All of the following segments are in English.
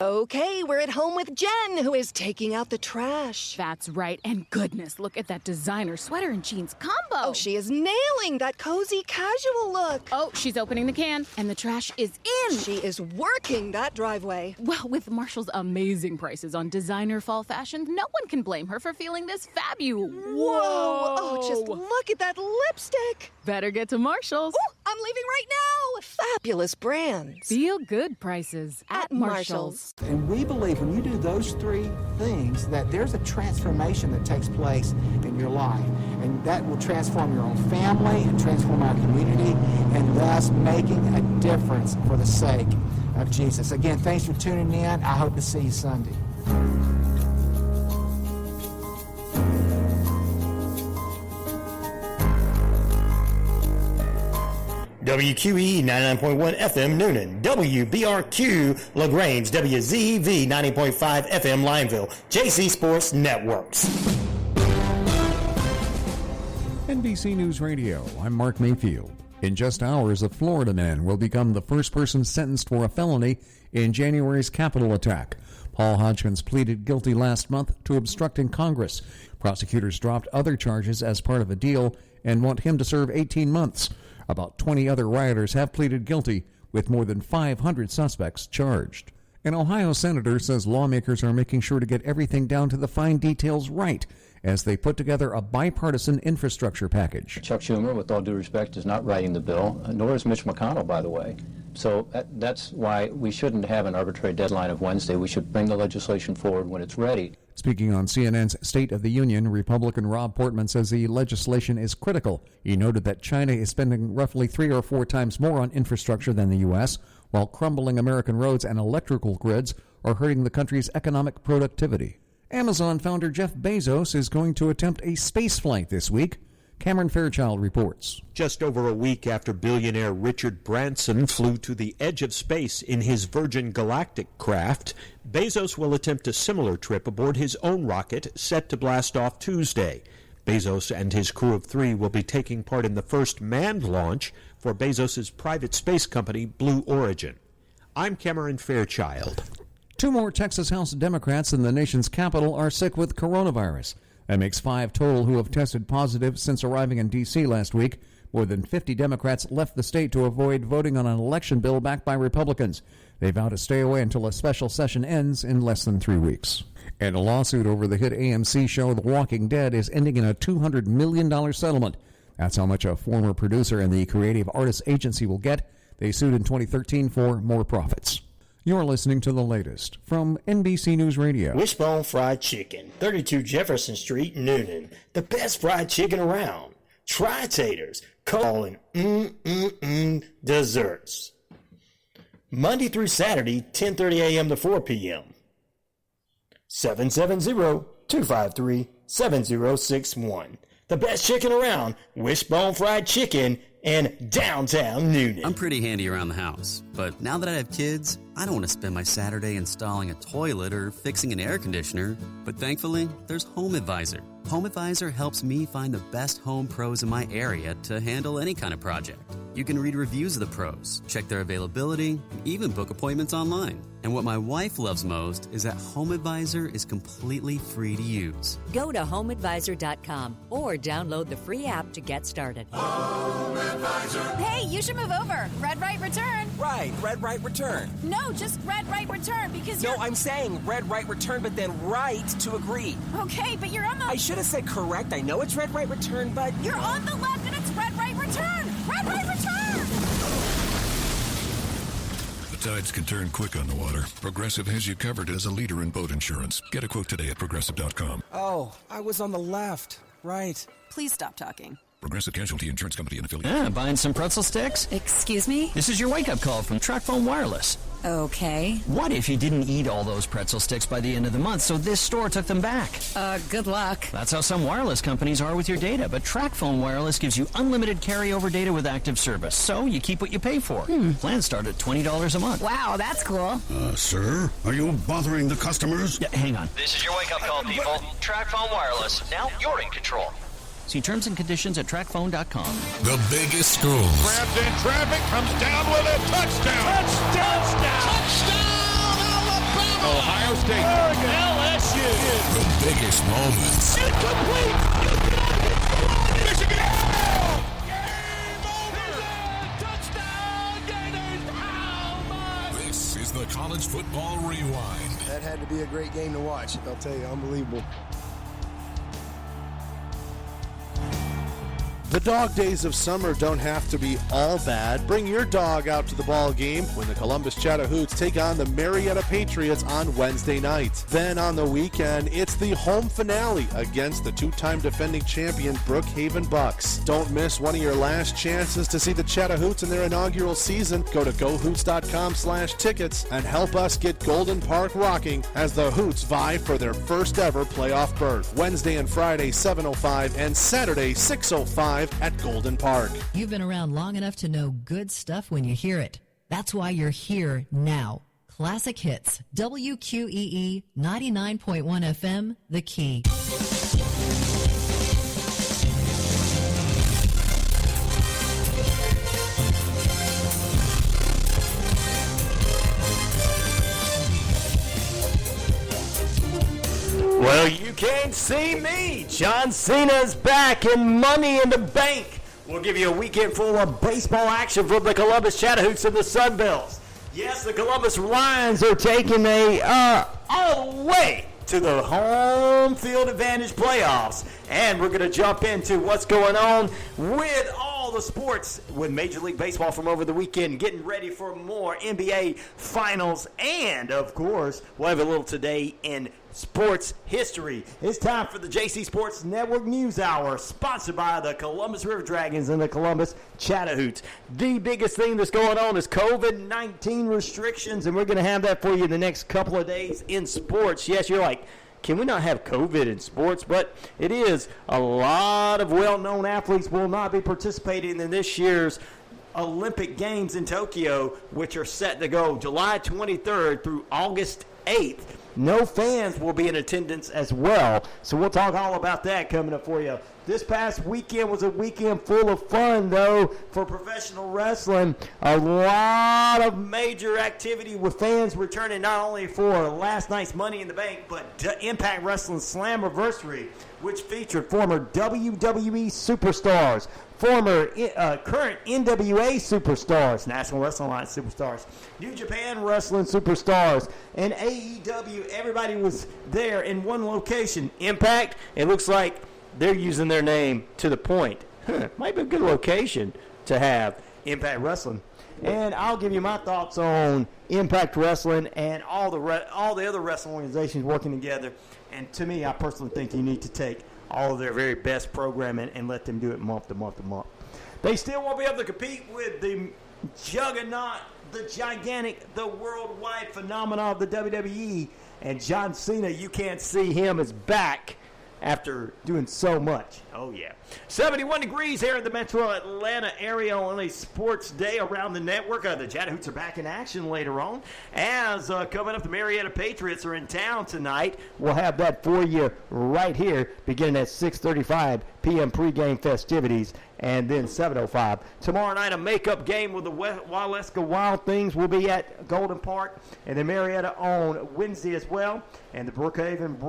Okay, we're at home with Jen, who is taking out the trash. That's right. And goodness, look at that designer sweater and jeans combo. Oh, she is nailing that cozy casual look. Oh, she's opening the can, and the trash is in. She is working that driveway. Well, with Marshall's amazing prices on designer fall fashion, no one can blame her for feeling this fabulous. Whoa! Oh, just look at that lipstick. Better get to Marshall's. Oh, I'm leaving right now. Fabulous brands. Feel good prices at Marshall's. And we believe when you do those three things that there's a transformation that takes place in your life. And that will transform your own family and transform our community and thus making a difference for the sake of Jesus. Again, thanks for tuning in. I hope to see you Sunday. WQE 99.1 FM Noonan, WBRQ LaGrange, WZV 90.5 FM Lineville, JC Sports Networks. NBC News Radio, I'm Mark Mayfield. In just hours, a Florida man will become the first person sentenced for a felony in January's Capitol attack. Paul Hodgkins pleaded guilty last month to obstructing Congress. Prosecutors dropped other charges as part of a deal and want him to serve 18 months. About 20 other rioters have pleaded guilty, with more than 500 suspects charged. An Ohio senator says lawmakers are making sure to get everything down to the fine details right as they put together a bipartisan infrastructure package. Chuck Schumer, with all due respect, is not writing the bill, nor is Mitch McConnell, by the way. So that's why we shouldn't have an arbitrary deadline of Wednesday. We should bring the legislation forward when it's ready. Speaking on CNN's State of the Union, Republican Rob Portman says the legislation is critical. He noted that China is spending roughly 3 or 4 times more on infrastructure than the U.S., while crumbling American roads and electrical grids are hurting the country's economic productivity. Amazon founder Jeff Bezos is going to attempt a space flight this week. Cameron Fairchild reports. Just over a week after billionaire Richard Branson flew to the edge of space in his Virgin Galactic craft, Bezos will attempt a similar trip aboard his own rocket set to blast off Tuesday. Bezos and his crew of 3 will be taking part in the first manned launch for Bezos' private space company, Blue Origin. I'm Cameron Fairchild. 2 more Texas House Democrats in the nation's capital are sick with coronavirus. That makes 5 total who have tested positive since arriving in D.C. last week. More than 50 Democrats left the state to avoid voting on an election bill backed by Republicans. They vow to stay away until a special session ends in less than 3 weeks. And a lawsuit over the hit AMC show The Walking Dead is ending in a $200 million settlement. That's how much a former producer and the Creative Artists Agency will get. They sued in 2013 for more profits. You're listening to the latest from NBC News Radio. Wishbone Fried Chicken, 32 Jefferson Street, Noonan. The best fried chicken around. Try taters, calling desserts. Monday through Saturday, 10:30 a.m. to 4 p.m. 770-253-7061. The best chicken around. Wishbone Fried Chicken in downtown Noonan. I'm pretty handy around the house, but now that I have kids, I don't want to spend my Saturday installing a toilet or fixing an air conditioner. But thankfully, there's Home Advisor. Home Advisor helps me find the best home pros in my area to handle any kind of project. You can read reviews of the pros, check their availability, and even book appointments online. And what my wife loves most is that Home Advisor is completely free to use. Go to homeadvisor.com or download the free app to get started. Home Advisor. Hey, you should move over. Red right return. Right, red right return. No, just red right return because No, I'm saying red right return, but then right to agree. Okay, but you're on the... I should have said correct. I know it's red right return, but... You're on the left and it's red right return. Red right return. The tides can turn quick on the water. Progressive has you covered as a leader in boat insurance. Get a quote today at Progressive.com. Oh, I was on the left. Right. Please stop talking. Progressive Casualty Insurance Company and affiliates. Buying some pretzel sticks? Excuse me? This is your wake-up call from TracFone Wireless. Okay. What if you didn't eat all those pretzel sticks by the end of the month, so this store took them back? Good luck. That's how some wireless companies are with your data, but TracFone Wireless gives you unlimited carryover data with active service, so you keep what you pay for. Plans start at $20 a month. Wow, that's cool. Sir, are you bothering the customers? Yeah, hang on. This is your wake-up call, people. TracFone Wireless. Now you're in control. See terms and conditions at TracFone.com. The biggest schools. Grabs in traffic, comes down with it. Touchdown! Touchdown! Touchdown, Alabama! Ohio State. Oregon. LSU. The biggest moments. Incomplete. Michigan. Game over. Touchdown, Gators. How much? This is the College Football Rewind. That had to be a great game to watch. I'll tell you, unbelievable. The dog days of summer don't have to be all bad. Bring your dog out to the ball game when the Columbus Chattahoots take on the Marietta Patriots on Wednesday night. Then on the weekend, it's the home finale against the two-time defending champion Brookhaven Bucks. Don't miss one of your last chances to see the Chattahoots in their inaugural season. Go to GoHoots.com/tickets and help us get Golden Park rocking as the Hoots vie for their first ever playoff berth. Wednesday and Friday, 7:05 and Saturday, 6:05 at Golden Park. You've been around long enough to know good stuff when you hear it. That's why you're here now. Classic Hits, WQEE 99.1 FM, The Key. Well, you can't see me. John Cena's back in Money in the Bank. We'll give you a weekend full of baseball action from the Columbus Chattahoots and the Sun Bells. Yes, the Columbus Lions are taking all the way to the home field advantage playoffs. And we're going to jump into what's going on with all the sports with Major League Baseball from over the weekend, getting ready for more NBA Finals. And, of course, we'll have a little today in sports history. It's time for the JC Sports Network News Hour, sponsored by the Columbus River Dragons and the Columbus Chattahoots. The biggest thing that's going on is COVID-19 restrictions, and we're going to have that for you in the next couple of days in sports. Yes, you're like, can we not have COVID in sports? But it is. A lot of well-known athletes will not be participating in this year's Olympic Games in Tokyo, which are set to go July 23rd through August 8th. No fans will be in attendance as well. So we'll talk all about that coming up for you. This past weekend was a weekend full of fun, though, for professional wrestling. A lot of major activity with fans returning not only for last night's Money in the Bank, but Impact Wrestling Slammiversary, which featured former WWE superstars, current NWA superstars, National Wrestling Alliance superstars, New Japan Wrestling superstars, and AEW. Everybody was there in one location. Impact, it looks like they're using their name to the point. Might be a good location to have Impact Wrestling. And I'll give you my thoughts on Impact Wrestling and all the other wrestling organizations working together. And to me, I personally think you need to take all of their very best programming and let them do it month to month to month. They still won't be able to compete with the juggernaut, the gigantic, the worldwide phenomenon of the WWE. And John Cena, you can't see him, is back after doing so much. Oh, yeah. 71 degrees here in the metro Atlanta area on a sports day around the network. The Chattahoots are back in action later on. As coming up, the Marietta Patriots are in town tonight. We'll have that for you right here, beginning at 6:35 p.m. pregame festivities, and then 7:05. Tomorrow night, a makeup game with the Waleska Wild Things will be at Golden Park, and then Marietta on Wednesday as well, and the Brookhaven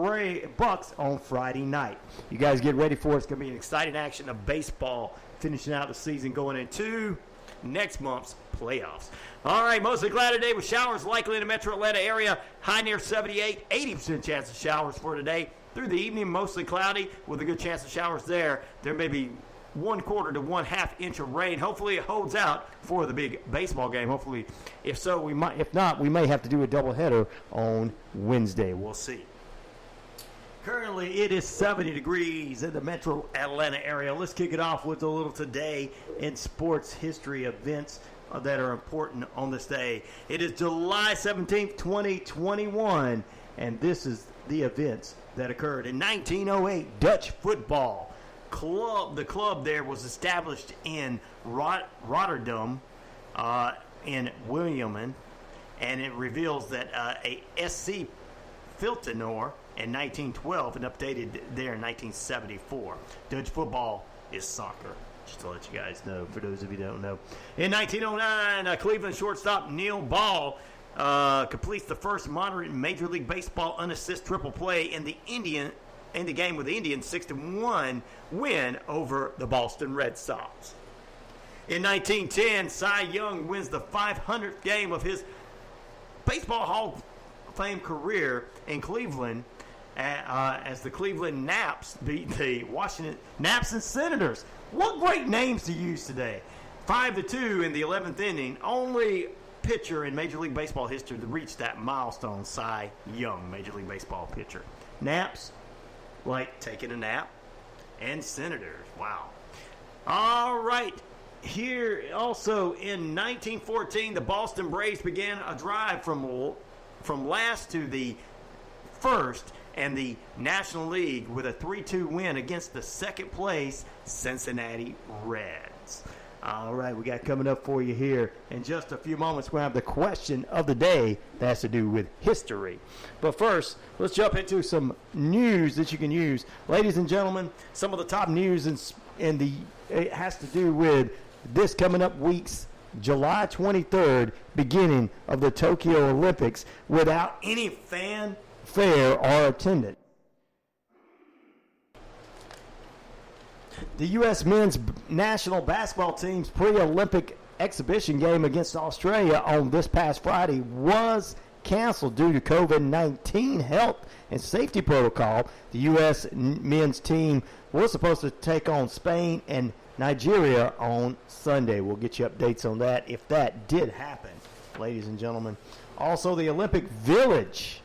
Bucks on Friday night. You guys get ready for it. It's going to be an exciting action of baseball finishing out the season going into next month's playoffs. All right, mostly cloudy today with showers likely in the metro Atlanta area. High near 78, 80% chance of showers for today. Through the evening, mostly cloudy with a good chance of showers there. There may be 1/4 to 1/2 inch of rain. Hopefully it holds out for the big baseball game. Hopefully, if so, we might. If not, we may have to do a doubleheader on Wednesday. We'll see. Currently, it is 70 degrees in the metro Atlanta area. Let's kick it off with a little today in sports history events that are important on this day. It is July 17th, 2021, and this is the events that occurred. In 1908, Dutch football club. The club there was established in Rotterdam, in Williamen, and it reveals that a SC Filtenor in 1912 and updated there in 1974. Dutch football is soccer, just to let you guys know, for those of you who don't know. In 1909, Cleveland shortstop Neil Ball completes the first modern Major League Baseball unassisted triple play in the game with the Indians' 6-1 win over the Boston Red Sox. In 1910, Cy Young wins the 500th game of his Baseball Hall of Fame career in Cleveland as the Cleveland Naps beat the Washington Naps and Senators. What great names to use today. 5-2 in the 11th inning. Only pitcher in Major League Baseball history to reach that milestone, Cy Young, Major League Baseball pitcher. Naps, like taking a nap, and Senators. Wow. All right. Here also in 1914, the Boston Braves began a drive from last to the first and the National League with a 3-2 win against the second place Cincinnati Reds. All right, we got coming up for you here in just a few moments. We'll have the question of the day that has to do with history. But first, let's jump into some news that you can use. Ladies and gentlemen, some of the top news it has to do with this coming up week's July 23rd, beginning of the Tokyo Olympics without any fanfare or attendance. The U.S. men's national basketball team's pre-Olympic exhibition game against Australia on this past Friday was canceled due to COVID-19 health and safety protocol. The U.S. men's team was supposed to take on Spain and Nigeria on Sunday. We'll get you updates on that if that did happen, ladies and gentlemen. Also, the Olympic Village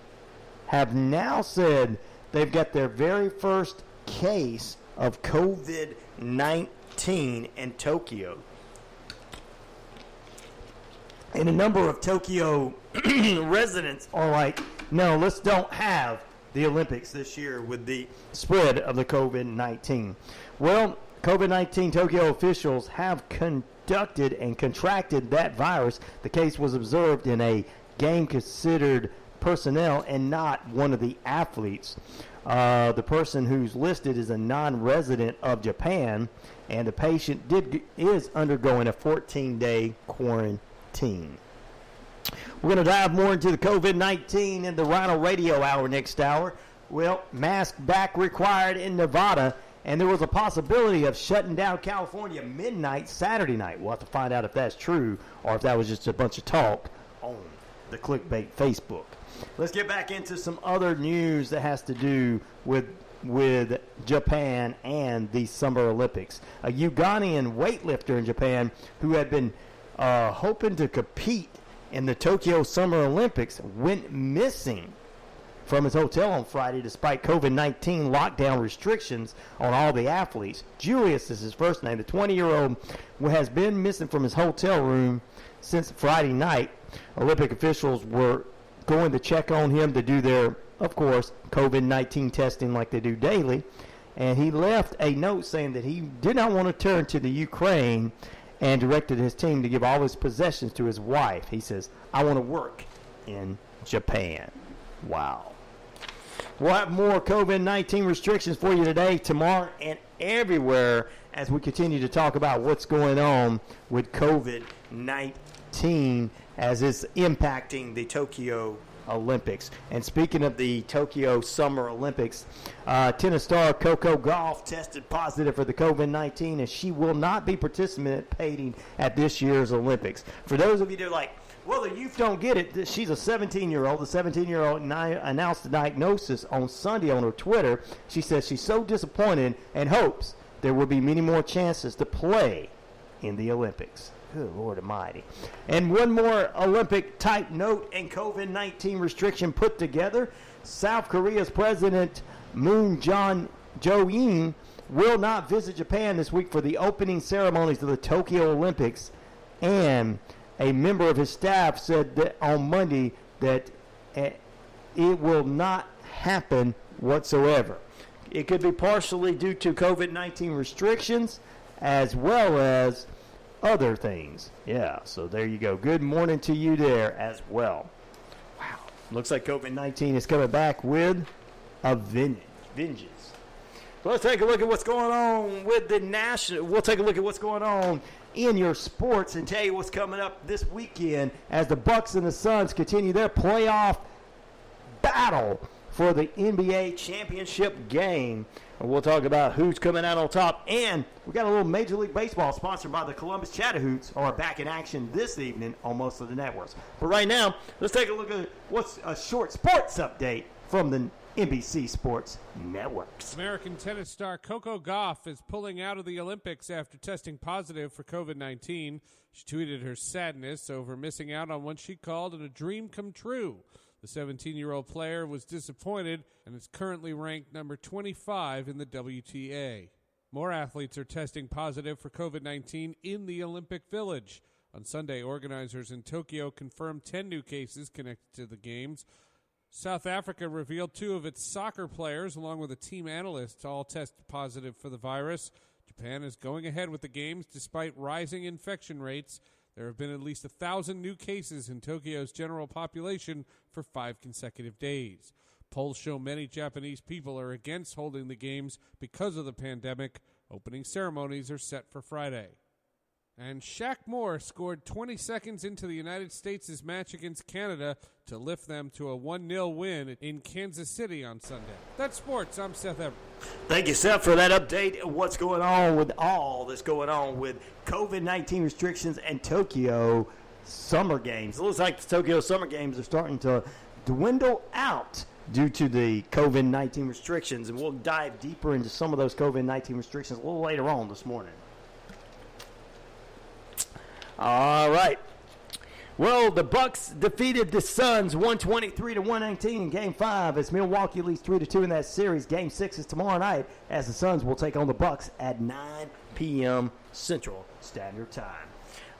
have now said they've got their very first case of COVID-19 in Tokyo. And a number of Tokyo residents are like, no, let's don't have the Olympics this year with the spread of the COVID-19. Well, COVID-19 Tokyo officials have conducted and contracted that virus. The case was observed in a game-considered personnel and not one of the athletes. The person who's listed is a non-resident of Japan, and the patient is undergoing a 14-day quarantine. We're going to dive more into the COVID-19 in the Rhino Radio Hour next hour. Well, mask back required in Nevada, and there was a possibility of shutting down California midnight Saturday night. We'll have to find out if that's true or if that was just a bunch of talk on the clickbait Facebook. Let's get back into some other news that has to do with Japan and the Summer Olympics. A Ugandan weightlifter in Japan who had been hoping to compete in the Tokyo Summer Olympics went missing from his hotel on Friday despite COVID-19 lockdown restrictions on all the athletes. Julius is his first name. The 20-year-old has been missing from his hotel room since Friday night. Olympic officials were going to check on him to do their, of course, COVID-19 testing like they do daily. And he left a note saying that he did not want to turn to the Ukraine and directed his team to give all his possessions to his wife. He says, I want to work in Japan. Wow. We'll have more COVID-19 restrictions for you today, tomorrow, and everywhere as we continue to talk about what's going on with COVID-19 as it's impacting the Tokyo Olympics. And speaking of the Tokyo Summer Olympics, tennis star Coco Gauff tested positive for the COVID-19, and she will not be participating at this year's Olympics. For those of you that are like, well, the youth don't get it. She's a 17-year-old. The 17-year-old announced the diagnosis on Sunday on her Twitter. She says she's so disappointed and hopes there will be many more chances to play in the Olympics. Good Lord Almighty. And one more Olympic-type note and COVID-19 restriction put together. South Korea's President Moon Jae-in will not visit Japan this week for the opening ceremonies of the Tokyo Olympics, and a member of his staff said that on Monday that it will not happen whatsoever. It could be partially due to COVID-19 restrictions as well as other things. Yeah, so there you go. Good morning to you there as well. Wow. Looks like COVID-19 is coming back with a vengeance. So let's take a look at what's going on with the national. We'll take a look at what's going on in your sports and tell you what's coming up this weekend as the Bucks and the Suns continue their playoff battle for the NBA championship game. And we'll talk about who's coming out on top. And we got a little Major League Baseball sponsored by the Columbus Chatahoots are back in action this evening on most of the networks. But right now, let's take a look at what's a short sports update from the NBC Sports Networks. American tennis star Coco Gauff is pulling out of the Olympics after testing positive for COVID-19. She tweeted her sadness over missing out on what she called a dream come true. The 17-year-old player was disappointed and is currently ranked number 25 in the WTA. More athletes are testing positive for COVID-19 in the Olympic Village. On Sunday, organizers in Tokyo confirmed 10 new cases connected to the Games. South Africa revealed 2 of its soccer players, along with a team analyst, all tested positive for the virus. Japan is going ahead with the Games despite rising infection rates. There have been at least 1,000 new cases in Tokyo's general population for 5 consecutive days. Polls show many Japanese people are against holding the Games because of the pandemic. Opening ceremonies are set for Friday. And Shaq Moore scored 20 seconds into the United States' match against Canada to lift them to a 1-0 win in Kansas City on Sunday. That's sports. I'm Seth Everett. Thank you, Seth, for that update of what's going on with all that's going on with COVID-19 restrictions and Tokyo Summer Games. It looks like the Tokyo Summer Games are starting to dwindle out due to the COVID-19 restrictions, and we'll dive deeper into some of those COVID-19 restrictions a little later on this morning. All right. Well, the Bucks defeated the Suns 123-119 in Game 5 as Milwaukee leads 3-2 in that series. Game 6 is tomorrow night as the Suns will take on the Bucks at 9 p.m. Central Standard Time.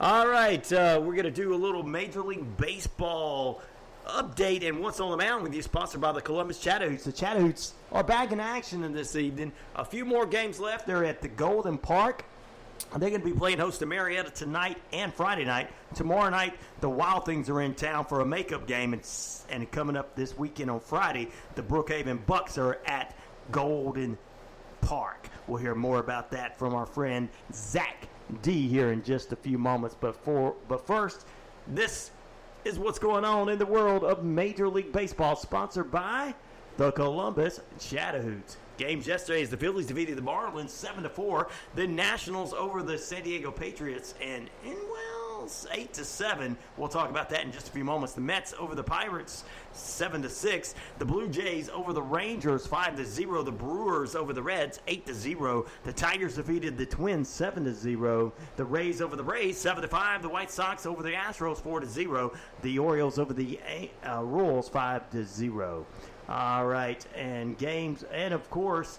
All right, we're going to do a little Major League Baseball update and what's on the mound with you, sponsored by the Columbus Chatahoots. The Chatahoots are back in action in this evening. A few more games left. They're at the Golden Park. They're going to be playing host to Marietta tonight and Friday night. Tomorrow night, the Wild Things are in town for a makeup game. And coming up this weekend on Friday, the Brookhaven Bucks are at Golden Park. We'll hear more about that from our friend Zach D here in just a few moments. But first, this is what's going on in the world of Major League Baseball, sponsored by the Columbus Chatahoots. Games yesterday as the Phillies defeated the Marlins 7-4. The Nationals over the San Diego Patriots and 8-7. We'll talk about that in just a few moments. The Mets over the Pirates 7-6. The Blue Jays over the Rangers 5-0. The Brewers over the Reds 8-0. The Tigers defeated the Twins 7-0. The Rays over the Braves 7-5. The White Sox over the Astros 4-0. The Orioles over the Royals 5-0. All right, and games, and of course,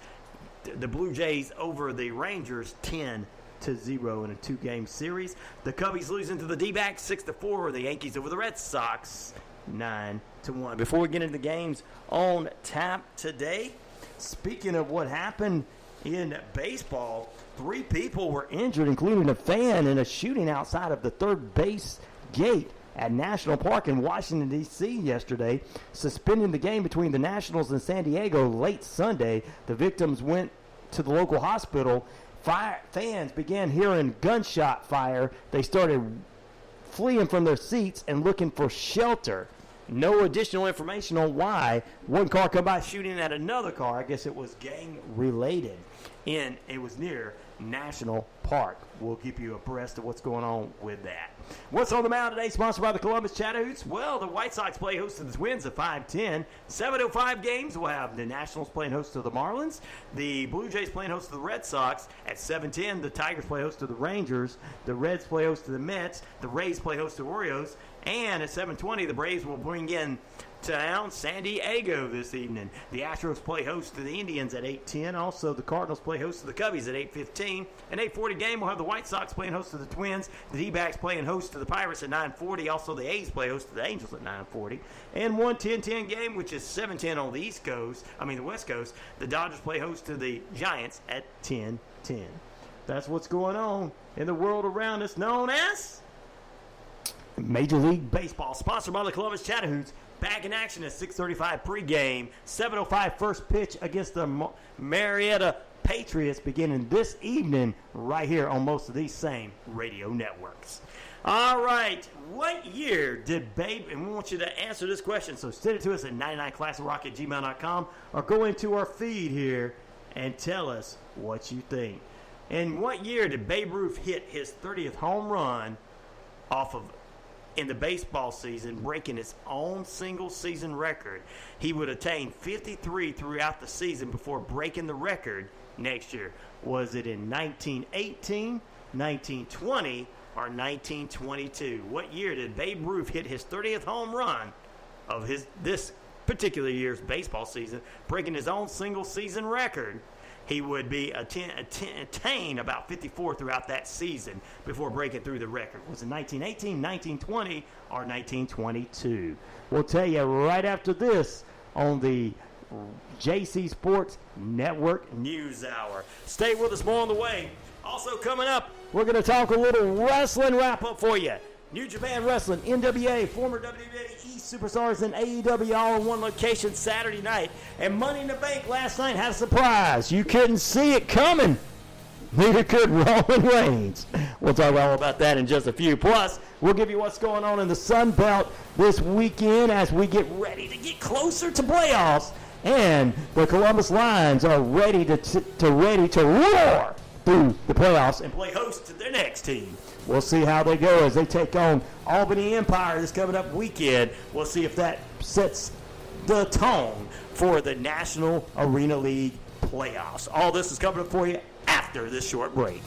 the Blue Jays over the Rangers 10-0 in a 2-game series. The Cubbies losing to the D-backs 6-4. The Yankees over the Red Sox 9-1. Before we get into the games on tap today, speaking of what happened in baseball, 3 people were injured, including a fan in a shooting outside of the third base gate at National Park in Washington, D.C. yesterday, suspending the game between the Nationals and San Diego late Sunday. The victims went to the local hospital. Fans began hearing gunshot fire. They started fleeing from their seats and looking for shelter. No additional information on why. One car come by shooting at another car. I guess it was gang-related, and it was near National Park. We'll keep you abreast of what's going on with that. What's on the mound today, sponsored by the Columbus Chatahoots? Well, the White Sox play host to the Twins at 5:10. 7:05 games. We'll have the Nationals playing host to the Marlins. The Blue Jays playing host to the Red Sox. At 7:10, the Tigers play host to the Rangers. The Reds play host to the Mets. The Rays play host to the Orioles. And at 7:20, the Braves will bring in town San Diego this evening. The Astros play host to the Indians at 8:10. Also, the Cardinals play host to the Cubbies at 8:15. An 8:40 game will have the White Sox playing host to the Twins. The D-backs playing host to the Pirates at 9:40. Also, the A's play host to the Angels at 9:40. And one 10-10 game, which is 7:10 on the West Coast. The Dodgers play host to the Giants at 10:10. That's what's going on in the world around us, known as Major League Baseball, sponsored by the Columbus Chatahoots. back in action at 6:35 pregame, 7:05 first pitch against the Marietta Patriots beginning this evening right here on most of these same radio networks. All right, what year did Babe, and we want you to answer this question, so send it to us at 99classicrock@gmail.com or go into our feed here and tell us what you think. In what year did Babe Ruth hit his 30th home run in the baseball season, breaking his own single-season record? He would attain 53 throughout the season before breaking the record next year. Was it in 1918, 1920, or 1922? What year did Babe Ruth hit his 30th home run of this particular year's baseball season, breaking his own single-season record? He would be attain about 54 throughout that season before breaking through the record. Was it 1918, 1920, or 1922? We'll tell you right after this on the JC Sports Network News Hour. Stay with us, more on the way. Also coming up, we're going to talk a little wrestling wrap-up for you. New Japan Wrestling, NWA, former WWE superstars, and AEW all in one location Saturday night. And Money in the Bank last night had a surprise. You couldn't see it coming. Neither could Roman Reigns. We'll talk all about that in just a few. Plus, we'll give you what's going on in the Sun Belt this weekend as we get ready to get closer to playoffs. And the Columbus Lions are ready to roar through the playoffs and play host to their next team. We'll see how they go as they take on Albany Empire this coming up weekend. We'll see if that sets the tone for the National Arena League playoffs. All this is coming up for you after this short break.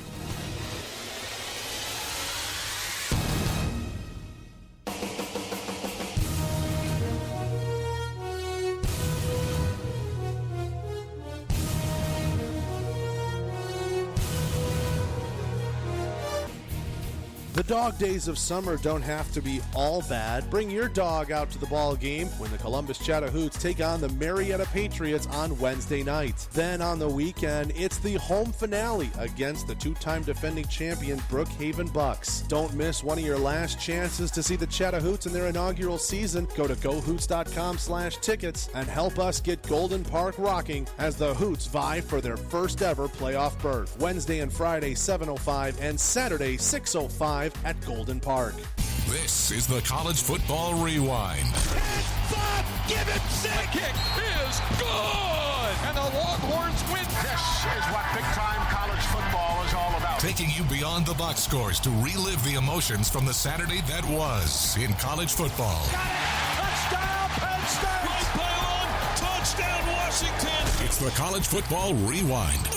The dog days of summer don't have to be all bad. Bring your dog out to the ball game when the Columbus Chatahoots take on the Marietta Patriots on Wednesday night. Then on the weekend, it's the home finale against the two-time defending champion Brookhaven Bucks. Don't miss one of your last chances to see the Chatahoots in their inaugural season. Go to GoHoots.com/tickets and help us get Golden Park rocking as the Hoots vie for their first ever playoff berth. Wednesday and Friday, 7:05 and Saturday, 6:05 at Golden Park. This is the College Football Rewind. Give it the kick is good, and the Longhorns win. This is what big-time college football is all about. Taking you beyond the box scores to relive the emotions from the Saturday that was in college football. Got it! Touchdown, Penn State! Right pylon, touchdown, Washington! It's the College Football Rewind.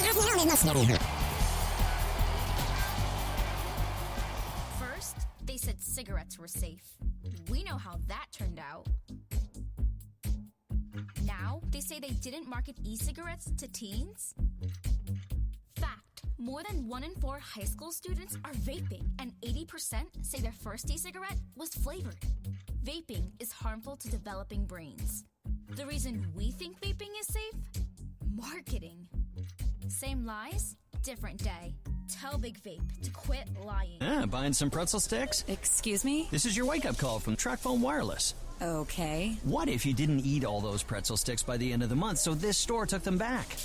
First, they said cigarettes were safe. We know how that turned out. Now, they say they didn't market e-cigarettes to teens? Fact, more than 1 in 4 high school students are vaping, and 80% say their first e-cigarette was flavored. Vaping is harmful to developing brains. The reason we think vaping is safe? Marketing. Same lies, different day. Tell Big Vape to quit lying. Buying some pretzel sticks? Excuse me? This is your wake-up call from TrackPhone Wireless. Okay. What if you didn't eat all those pretzel sticks by the end of the month, so this store took them back?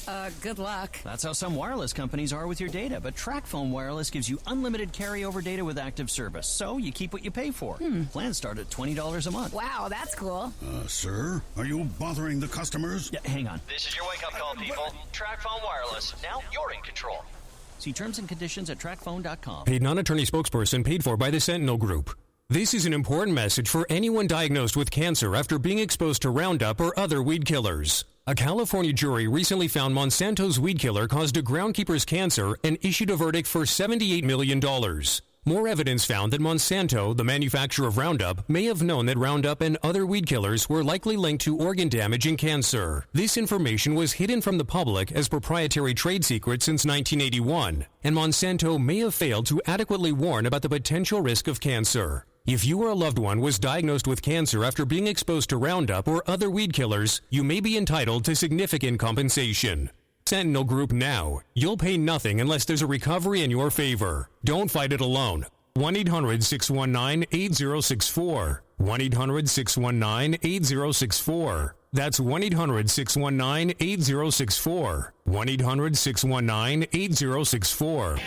Good luck. That's how some wireless companies are with your data, but TrackPhone Wireless gives you unlimited carryover data with active service, so you keep what you pay for. Plans start at $20 a month. Wow, that's cool. Sir, are you bothering the customers? Yeah, hang on. This is your wake-up call, people. TrackPhone Wireless. Now you're in control. See terms and conditions at trackphone.com. Paid non-attorney spokesperson paid for by the Sentinel Group. This is an important message for anyone diagnosed with cancer after being exposed to Roundup or other weed killers. A California jury recently found Monsanto's weed killer caused a groundkeeper's cancer and issued a verdict for $78 million. More evidence found that Monsanto, the manufacturer of Roundup, may have known that Roundup and other weed killers were likely linked to organ damage and cancer. This information was hidden from the public as proprietary trade secret since 1981, and Monsanto may have failed to adequately warn about the potential risk of cancer. If you or a loved one was diagnosed with cancer after being exposed to Roundup or other weed killers, you may be entitled to significant compensation. Sentinel Group now. You'll pay nothing unless there's a recovery in your favor. Don't fight it alone. 1-800-619-8064. 1-800-619-8064. That's 1-800-619-8064. 1-800-619-8064.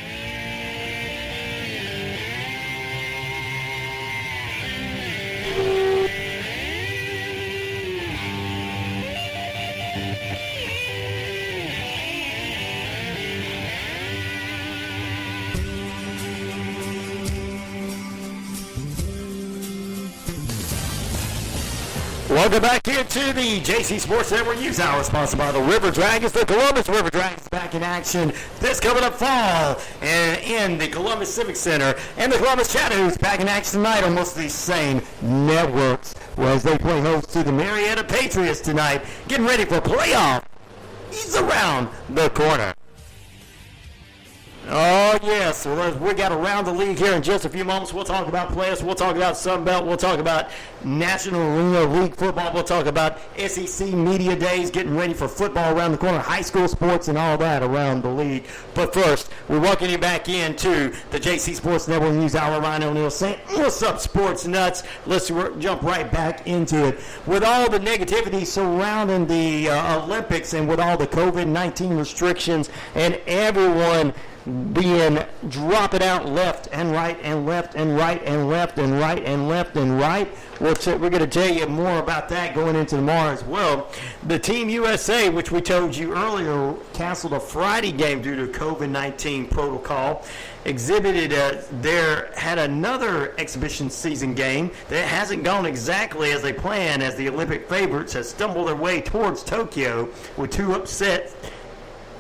Welcome back here to the JC Sports Network News Hour, sponsored by the River Dragons. The Columbus River Dragons back in action this coming up fall and in the Columbus Civic Center. And the Columbus Chatahoochee back in action tonight on most of these same networks, whereas they play host to the Marietta Patriots tonight, getting ready for playoff. He's around the corner. Oh, yes. Well, we got around the league here in just a few moments. We'll talk about players. We'll talk about Sunbelt. We'll talk about National Arena League football. We'll talk about SEC Media Days, getting ready for football around the corner, high school sports, and all that around the league. But first, we welcome you back into the JC Sports Network News Hour. Ryan O'Neill saying, what's up, sports nuts? Let's jump right back into it. With all the negativity surrounding the Olympics and with all the COVID-19 restrictions and everyone being dropping out left and right and left and right and left and right and left and right. We're going to tell you more about that going into tomorrow as well. The Team USA, which we told you earlier, canceled a Friday game due to COVID-19 protocol, had another exhibition season game that hasn't gone exactly as they planned, as the Olympic favorites have stumbled their way towards Tokyo with two upset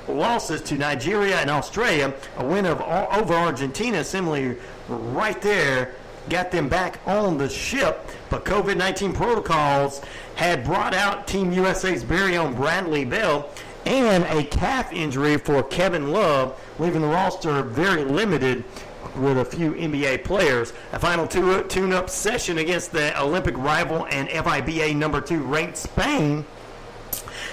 losses to Nigeria and Australia. A win over Argentina, similarly right there, got them back on the ship. But COVID-19 protocols had brought out Team USA's very own Bradley Bell and a calf injury for Kevin Love, leaving the roster very limited with a few NBA players. A final tune-up session against the Olympic rival and FIBA number 2 ranked Spain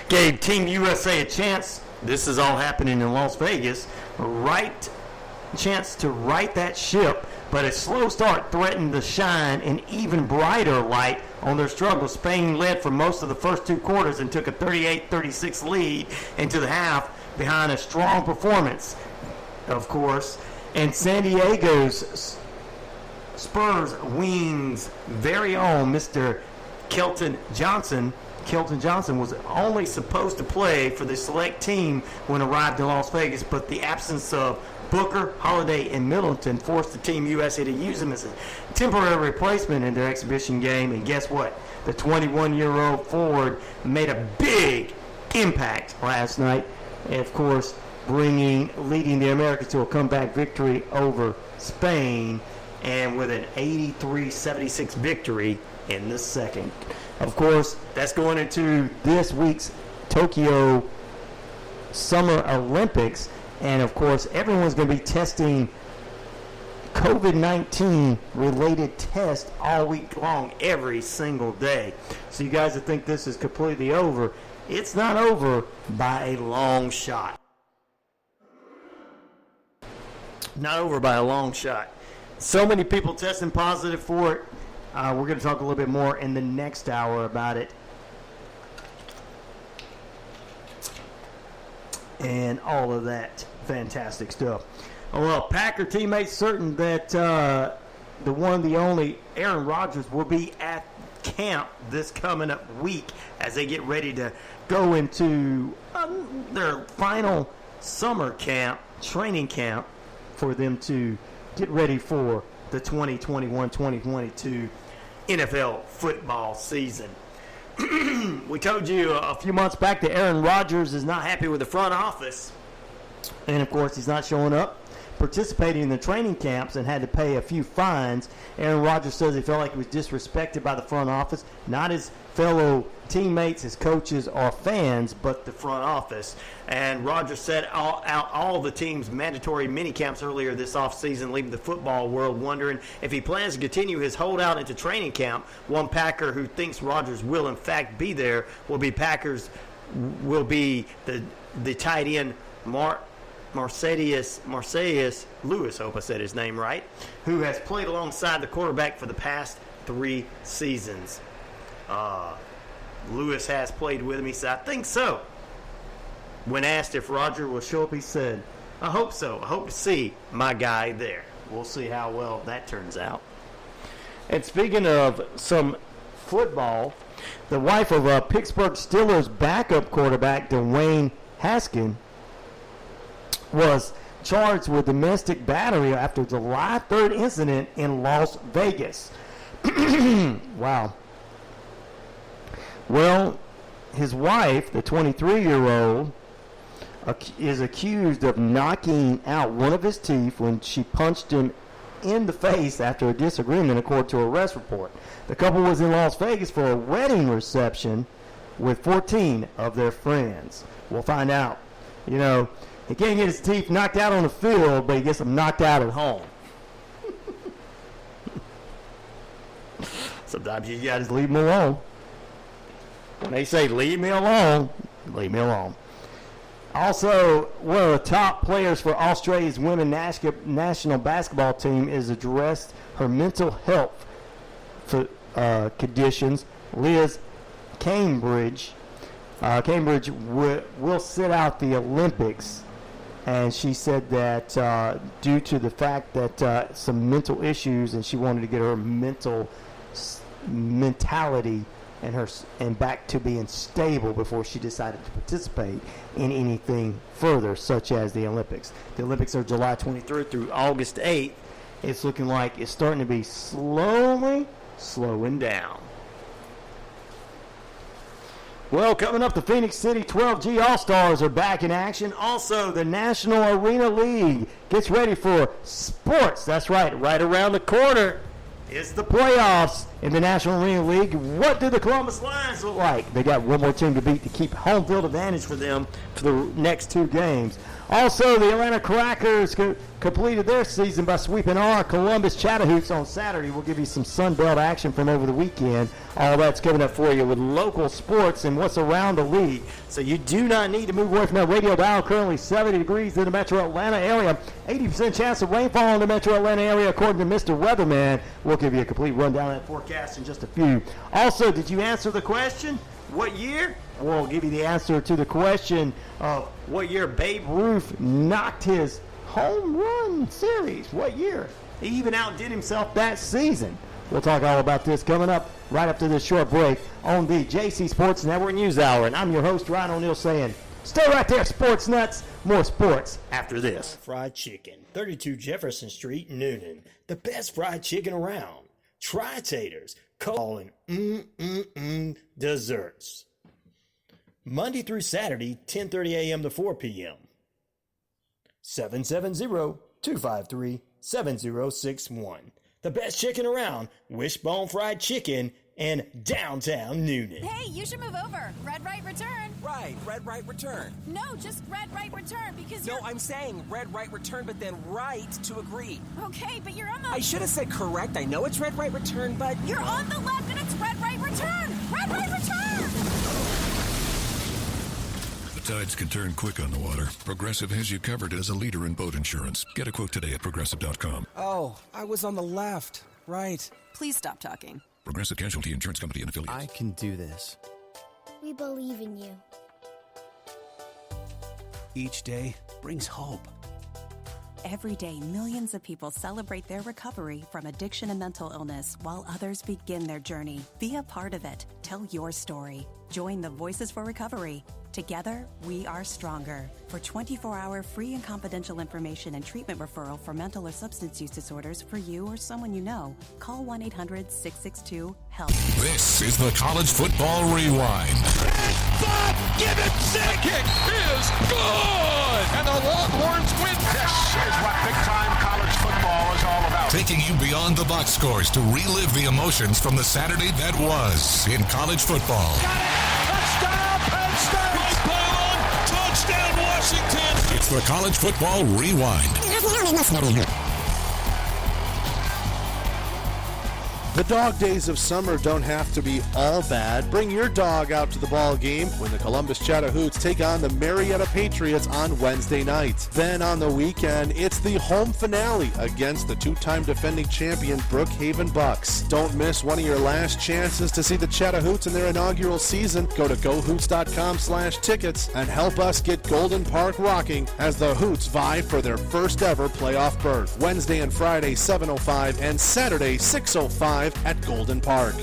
gave Team USA a chance. This is all happening in Las Vegas. Chance to right that ship, but a slow start threatened to shine an even brighter light on their struggle. Spain led for most of the first two quarters and took a 38-36 lead into the half behind a strong performance, of course. And San Diego's Spurs wings very own Mr. Kelton Johnson was only supposed to play for the select team when arrived in Las Vegas, but the absence of Booker, Holiday, and Middleton forced the Team USA to use him as a temporary replacement in their exhibition game. And guess what? The 21-year-old forward made a big impact last night, and of course, leading the Americans to a comeback victory over Spain, and with an 83-76 victory in the second. Of course, that's going into this week's Tokyo Summer Olympics. And, of course, everyone's going to be testing COVID-19 related tests all week long, every single day. So you guys that think this is completely over, it's not over by a long shot. Not over by a long shot. So many people testing positive for it. We're going to talk a little bit more in the next hour about it. And all of that fantastic stuff. Well, Packer teammates certain that the one, the only Aaron Rodgers will be at camp this coming up week as they get ready to go into their final summer camp, training camp, for them to get ready for the 2021-2022 NFL football season. We told you a few months back that Aaron Rodgers is not happy with the front office. And, of course, he's not showing up, participating in the training camps, and had to pay a few fines. Aaron Rodgers says he felt like he was disrespected by the front office, not his fellow teammates, his coaches, or fans, but the front office. And Rodgers set out all the team's mandatory mini camps earlier this offseason, leaving the football world wondering if he plans to continue his holdout into training camp. One Packer who thinks Rodgers will in fact be there will be the tight end Marceus Lewis, hope I said his name right, who has played alongside the quarterback for the past 3 seasons. Lewis has played with him. He said, I think so. When asked if Roger will show up, he said, I hope so. I hope to see my guy there. We'll see how well that turns out. And speaking of some football, the wife of Pittsburgh Steelers backup quarterback Dwayne Haskins was charged with domestic battery after July 3rd incident in Las Vegas. Wow. Well, his wife, the 23-year-old, is accused of knocking out one of his teeth when she punched him in the face after a disagreement, according to a arrest report. The couple was in Las Vegas for a wedding reception with 14 of their friends. We'll find out. You know, he can't get his teeth knocked out on the field, but he gets them knocked out at home. Sometimes you got to leave them alone. When they say, leave me alone, leave me alone. Also, one of the top players for Australia's women's national basketball team is addressed her mental health conditions. Liz Cambridge will sit out the Olympics, and she said that due to the fact that some mental issues, and she wanted to get her mentality and back to being stable before she decided to participate in anything further, such as the Olympics. The Olympics are July 23rd through August 8th. It's looking like it's starting to be slowing down. Well, coming up, the Phoenix City 12G All-Stars are back in action. Also, the National Arena League gets ready for sports. That's right around the corner. It's the playoffs in the National Arena League. What do the Columbus Lions look like? They got one more team to beat to keep home field advantage for them for the next 2 games. Also, the Atlanta Crackers completed their season by sweeping our Columbus Chattahoochee on Saturday. We'll give you some Sun Belt action from over the weekend. All that's coming up for you with local sports and what's around the league. So you do not need to move away from that radio dial. Currently 70 degrees in the metro Atlanta area. 80% chance of rainfall in the metro Atlanta area according to Mr. Weatherman. We'll give you a complete rundown of that forecast in just a few. Also, did you answer the question? What year? We'll give you the answer to the question of what year Babe Ruth knocked his home run series. What year? He even outdid himself that season. We'll talk all about this coming up right after this short break on the JC Sports Network News Hour. And I'm your host, Ryan O'Neill, saying, stay right there, sports nuts. More sports after this. Fried chicken, 32 Jefferson Street, Noonan. The best fried chicken around. Tri-Taters, calling desserts. Monday through Saturday, 10:30 a.m. to 4 p.m. 770-253-7061. The best chicken around, Wishbone Fried Chicken in downtown Noonan. Hey, you should move over. Red right return. Right, red right return. No, just red right return because No, I'm saying red right return, but then right to agree. Okay, but you're on the... I should have said correct. I know it's red right return, but... You're on the left and it's red right return. Red right return. The tides can turn quick on the water. Progressive has you covered as a leader in boat insurance. Get a quote today at Progressive.com. Oh, I was on the left. Right. Please stop talking. Progressive Casualty Insurance Company and Affiliates. I can do this. We believe in you. Each day brings hope. Every day, millions of people celebrate their recovery from addiction and mental illness while others begin their journey. Be a part of it. Tell your story. Join the Voices for Recovery. Together, we are stronger. For 24-hour free and confidential information and treatment referral for mental or substance use disorders for you or someone you know, call 1-800-662-HELP. This is the College Football Rewind. Give it sick! Kick is good! And the Longhorns win. This is what big-time college football is all about. Taking you beyond the box scores to relive the emotions from the Saturday that was in college football. Got it! Touchdown, Penn State! Right pylon, touchdown, Washington! It's the College Football Rewind. The dog days of summer don't have to be all bad. Bring your dog out to the ball game when the Columbus Chattahoots take on the Marietta Patriots on Wednesday night. Then on the weekend, it's the home finale against the two-time defending champion Brookhaven Bucks. Don't miss one of your last chances to see the Chattahoots in their inaugural season. Go to GoHoots.com/tickets and help us get Golden Park rocking as the Hoots vie for their first ever playoff berth. Wednesday and Friday, 7:05 and Saturday, 6:05 at Golden Park.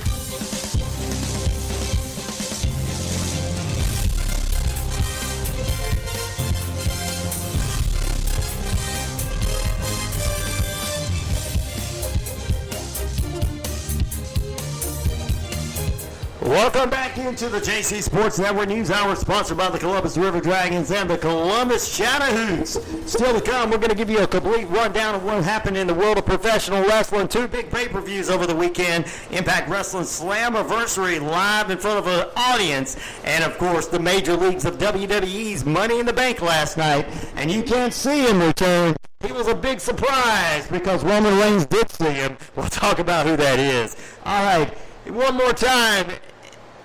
Welcome back into the JC Sports Network News Hour, sponsored by the Columbus River Dragons and the Columbus Chattahoots. Still to come, we're going to give you a complete rundown of what happened in the world of professional wrestling. 2 big pay-per-views over the weekend. Impact Wrestling Slammiversary live in front of an audience. And, of course, the major leagues of WWE's Money in the Bank last night. And you can't see him return. He was a big surprise because Roman Reigns did see him. We'll talk about who that is. All right, one more time.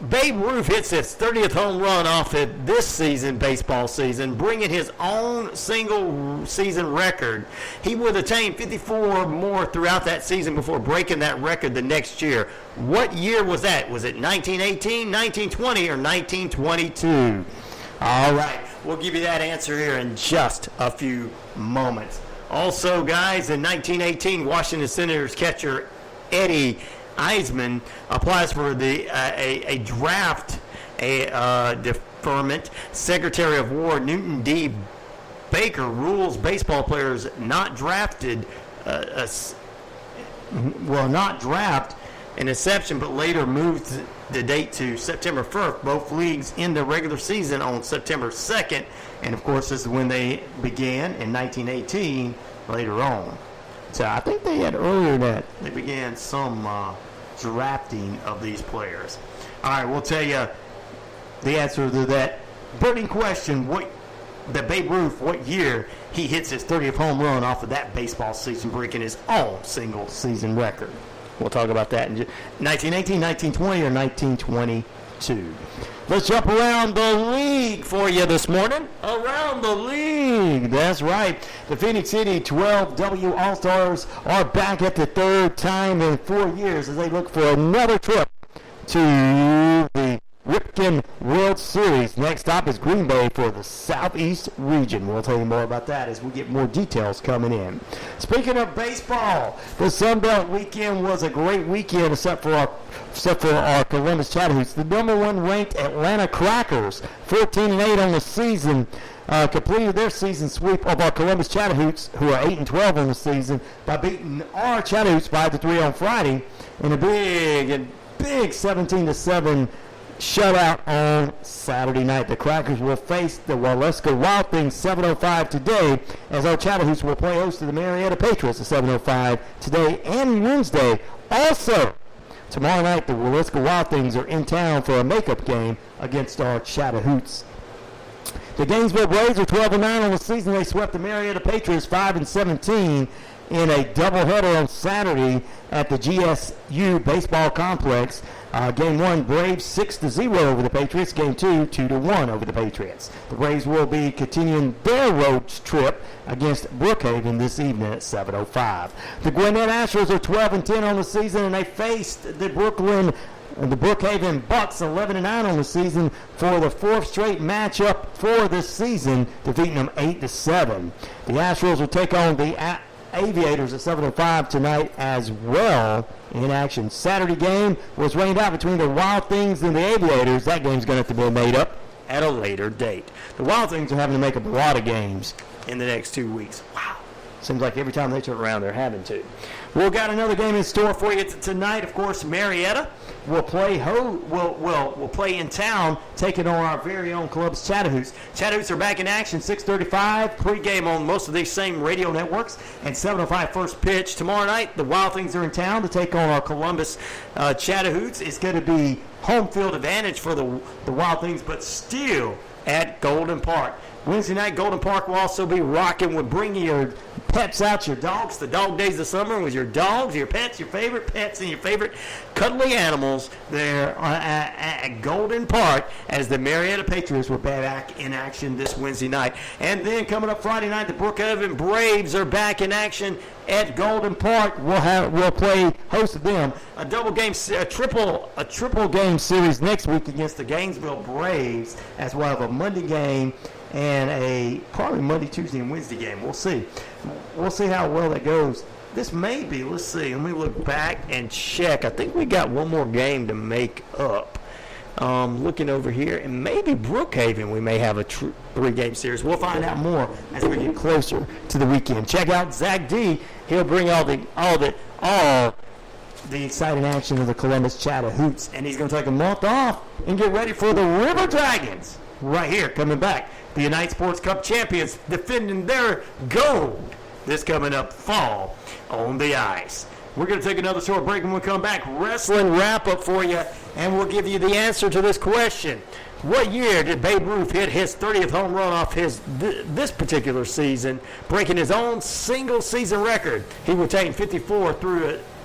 Babe Ruth hits his 30th home run off of this season, baseball season, bringing his own single season record. He would attain 54 more throughout that season before breaking that record the next year. What year was that? Was it 1918, 1920, or 1922? All right, we'll give you that answer here in just a few moments. Also, guys, in 1918, Washington Senators catcher Eddie Eisman applies for a draft deferment. Secretary of War Newton D. Baker rules baseball players not drafted, not draft an exception, but later moved the date to September 1st. Both leagues end the regular season on September 2nd, and of course this is when they began in 1918 later on. So I think they had earlier that they began some drafting of these players. All right, we'll tell you the answer to that burning question, Babe Ruth, what year he hits his 30th home run off of that baseball season, breaking his own single season record. We'll talk about that in 1918, 1920, or 1922. Let's jump around the league for you this morning. Around the league. That's right. The Phoenix City 12W All-Stars are back at the third time in 4 years as they look for another trip to the Ripken World Series. Next stop is Green Bay for the Southeast region. We'll tell you more about that as we get more details coming in. Speaking of baseball, the Sun Belt weekend was a great weekend except for our Columbus Chattahoots. The number 1 ranked Atlanta Crackers, 14-8 on the season, completed their season sweep of our Columbus Chattahoots, who are 8-12 on the season, by beating our Chattahoots 5-3 on Friday in a big 17-7 shutout on Saturday night. The Crackers will face the Waleska Wild Things 7:05 today, as our Chattahoots will play host to the Marietta Patriots at 7:05 today and Wednesday. Also, tomorrow night, the Waleska Wild Things are in town for a makeup game against our Chattahoots. The Gainesville Braves are 12-9 on the season. They swept the Marietta Patriots 5-17 in a doubleheader on Saturday at the GSU Baseball Complex. Game 1, Braves 6-0 over the Patriots. Game 2, 2-1 over the Patriots. The Braves will be continuing their road trip against Brookhaven this evening at 7:05. The Gwinnett Astros are 12-10 on the season, and they faced the Brookhaven Bucks 11-9 on the season for the 4th straight matchup for this season, defeating them 8-7. The Astros will take on the Aviators at 7:05 tonight as well in action. Saturday game was rained out between the Wild Things and the Aviators. That game's going to have to be made up at a later date. The Wild Things are having to make up a lot of games in the next 2 weeks. Wow. Seems like every time they turn around, they're having to. We've got another game in store for you tonight. Of course, Marietta will play in town, taking on our very own Columbus Chattahoots. Chattahoots are back in action, 6:35 pregame on most of these same radio networks, and 7:05 first pitch tomorrow night. The Wild Things are in town to take on our Columbus Chattahoots. It's going to be home field advantage for the Wild Things, but still at Golden Park. Wednesday night, Golden Park will also be rocking with Bring Your pets out, your dogs. The dog days of summer was your dogs, your pets, your favorite pets, and your favorite cuddly animals there at Golden Park as the Marietta Patriots were back in action this Wednesday night. And then coming up Friday night, the Brookhaven Braves are back in action at Golden Park. We'll play host of them a triple game series next week against the Gainesville Braves, as well as a Monday game and a probably Monday, Tuesday, and Wednesday game. We'll see. We'll see how well that goes. This may be. Let's see. Let me look back and check. I think we got one more game to make up. Looking over here, and maybe Brookhaven, we may have a 3-game series. We'll find out more as we get closer to the weekend. Check out Zach D. He'll bring all the exciting action of the Columbus Chatahoots, and he's going to take a month off and get ready for the River Dragons right here, coming back. The Unite Sports Cup champions defending their gold this coming up fall on the ice. We're going to take another short break, and when we come back, wrestling wrap-up for you, and we'll give you the answer to this question. What year did Babe Ruth hit his 30th home run off this particular season, breaking his own single-season record? He retained 54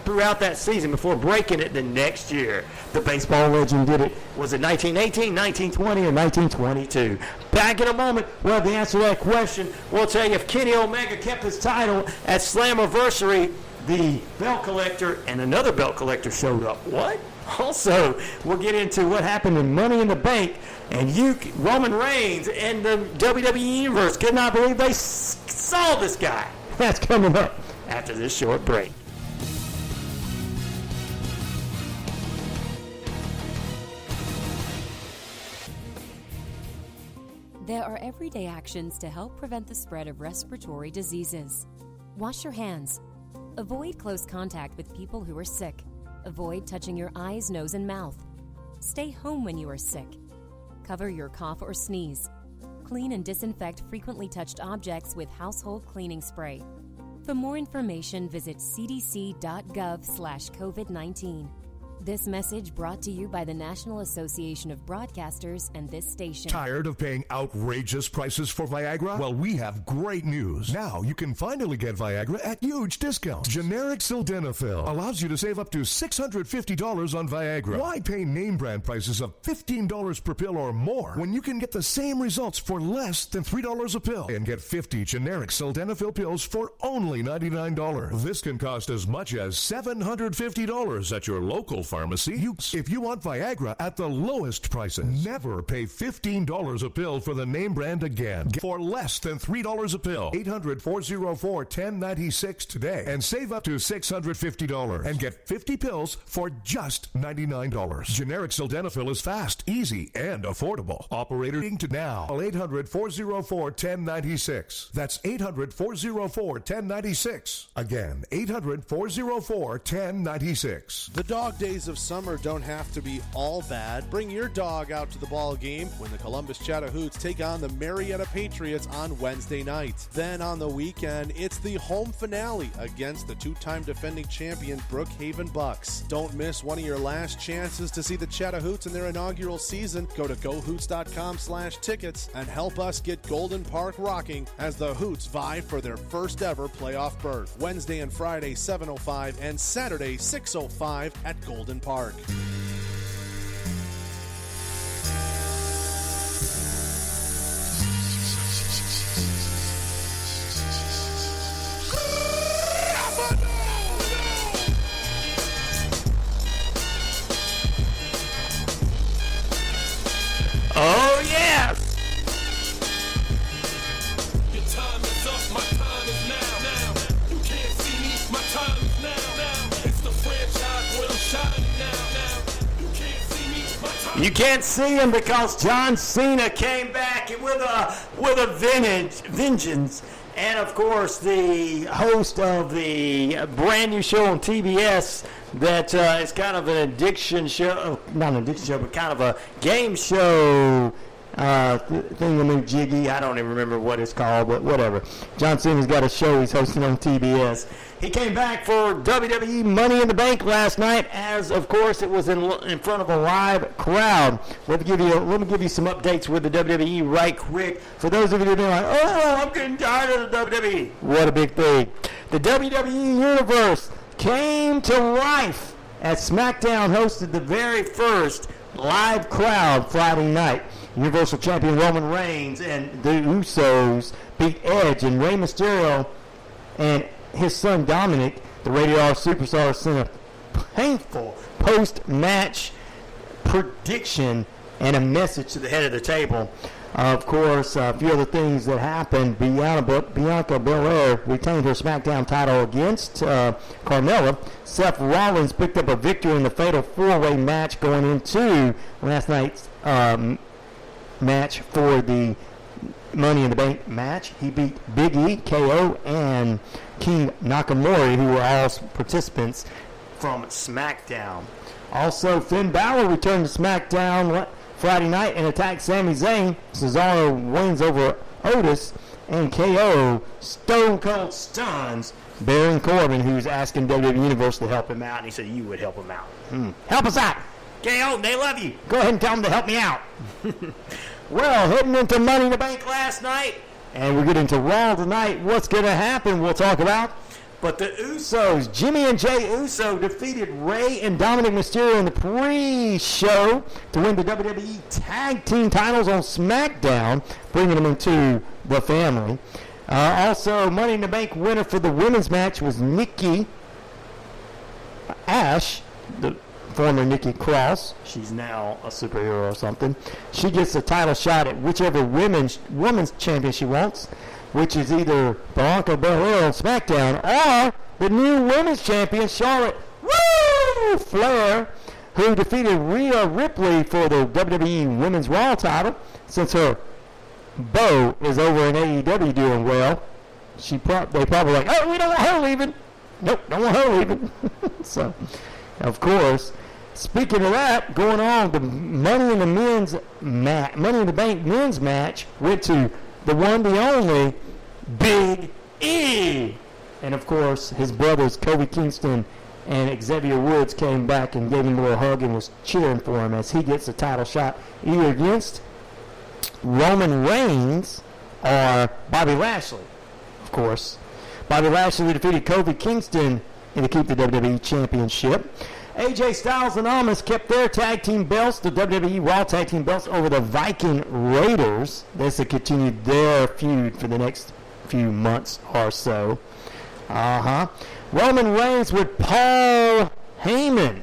throughout that season before breaking it the next year. The baseball legend did it. Was it 1918, 1920, or 1922? Back in a moment, we'll have the answer to that question. We'll tell you if Kenny Omega kept his title at Slammiversary. The belt collector and another belt collector showed up. What? Also, we'll get into what happened in Money in the Bank, and Roman Reigns and the WWE Universe could not believe they saw this guy. That's coming up after this short break. There are everyday actions to help prevent the spread of respiratory diseases. Wash your hands. Avoid close contact with people who are sick. Avoid touching your eyes, nose, and mouth. Stay home when you are sick. Cover your cough or sneeze. Clean and disinfect frequently touched objects with household cleaning spray. For more information, visit cdc.gov/COVID-19. This message brought to you by the National Association of Broadcasters and this station. Tired of paying outrageous prices for Viagra? Well, we have great news. Now you can finally get Viagra at huge discounts. Generic sildenafil allows you to save up to $650 on Viagra. Why pay name brand prices of $15 per pill or more when you can get the same results for less than $3 a pill and get 50 generic sildenafil pills for only $99? This can cost as much as $750 at your local pharmacy. If you want Viagra at the lowest prices, never pay $15 a pill for the name brand again. For less than $3 a pill, 800-404-1096 today and save up to $650 and get 50 pills for just $99. Generic sildenafil is fast, easy, and affordable. Operating to now. Call 800-404-1096. That's 800-404-1096. Again, 800-404-1096. The dog days of summer don't have to be all bad. Bring your dog out to the ball game when the Columbus Chatahoots take on the Marietta Patriots on Wednesday night. Then on the weekend, it's the home finale against the two-time defending champion Brookhaven Bucks. Don't miss one of your last chances to see the Chatahoots in their inaugural season. Go to GoHoots.com/tickets and help us get Golden Park rocking as the Hoots vie for their first ever playoff berth. Wednesday and Friday 7:05 and Saturday 6:05 at Golden Park. Oh, yes! Your time is up, my time is now. You can't see me, my time is now. It's the franchise where I'm shining now. You can't see me, my time. You can't see him because John Cena came back with a vengeance. And, of course, the host of the brand new show on TBS that is kind of an addiction show, not an addiction show, but kind of a game show thingamajiggy. I don't even remember what it's called, but whatever. John Cena's got a show he's hosting on TBS. He came back for WWE Money in the Bank last night, as of course it was in front of a live crowd. Let me give you some updates with the WWE right quick. For those of you that are like, oh, I'm getting tired of the WWE. What a big thing. The WWE Universe came to life as SmackDown hosted the very first live crowd Friday night. Universal Champion Roman Reigns and the Usos beat Edge, and Rey Mysterio and his son Dominic, the Rated R Superstar, sent a painful post-match prediction and a message to the head of the table. Of course, a few other things that happened. Bianca Belair retained her SmackDown title against Carmella. Seth Rollins picked up a victory in the fatal four-way match going into last night's match for the Money in the Bank match. He beat Big E, KO, and King Nakamura, who were all participants from SmackDown. Also, Finn Balor returned to SmackDown Friday night and attacked Sami Zayn. Cesaro wins over Otis, and KO Stone Cold stuns Baron Corbin, who's asking WWE Universe to help him out, and he said, you would help him out. Help us out! KO, they love you. Go ahead and tell them to help me out. Well, heading into Money in the Bank last night, and we're getting to Raw tonight. What's going to happen, we'll talk about. But the Usos, Jimmy and Jey Uso, defeated Rey and Dominic Mysterio in the pre-show to win the WWE Tag Team titles on SmackDown, bringing them into the family. Also, Money in the Bank winner for the women's match was Nikki Ash, the former Nikki Cross. She's now a superhero or something. She gets a title shot at whichever women's champion she wants, which is either Bianca Belair on SmackDown or the new women's champion, Charlotte Flair, who defeated Rhea Ripley for the WWE Women's Raw title. Since her beau is over in AEW doing well, they probably like, oh, we don't want her leaving. Nope, don't want her leaving. So, of course, speaking of that, going on, the Money in the Bank men's match went to the one, the only, Big E. And, of course, his brothers, Kofi Kingston and Xavier Woods, came back and gave him a little hug and was cheering for him as he gets a title shot either against Roman Reigns or Bobby Lashley. Of course, Bobby Lashley defeated Kofi Kingston to keep the WWE Championship. AJ Styles and Owens kept their tag team belts, the WWE Raw tag team belts, over the Viking Raiders. This will continue their feud for the next few months or so. Roman Reigns with Paul Heyman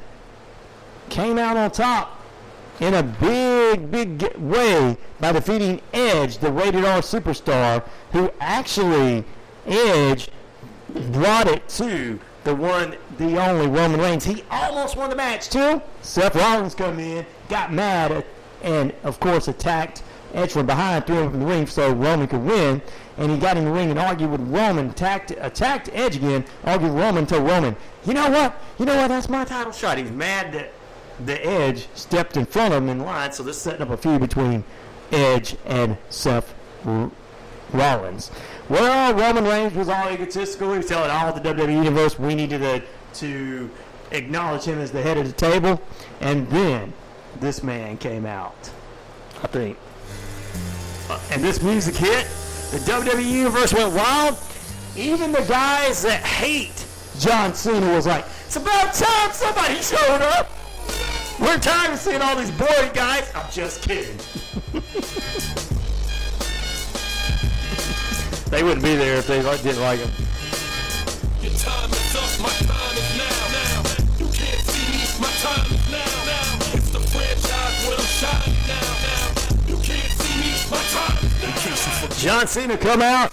came out on top in a big way by defeating Edge, the Rated R Superstar, who actually Edge brought it to the one, the only Roman Reigns. He almost won the match too. Seth Rollins come in, got mad, and of course attacked Edge from behind, threw him in the ring so Roman could win. And he got in the ring and argued with Roman, attacked Edge again, argued with Roman, told Roman, you know what, that's my title shot. He's mad that the Edge stepped in front of him in line, so this is setting up a feud between Edge and Seth Rollins. Well, Roman Reigns was all egotistical. He was telling all the WWE Universe we needed to acknowledge him as the head of the table. And then this man came out, I think. And this music hit. The WWE Universe went wild. Even the guys that hate John Cena was like, it's about time somebody showed up. We're tired of seeing all these boring guys. I'm just kidding. They wouldn't be there if they didn't like him. Your time is up, my time is now. You can't see me, my time is now. It's the franchise where I'm shining now. You can't see me, my time is now. John Cena come out,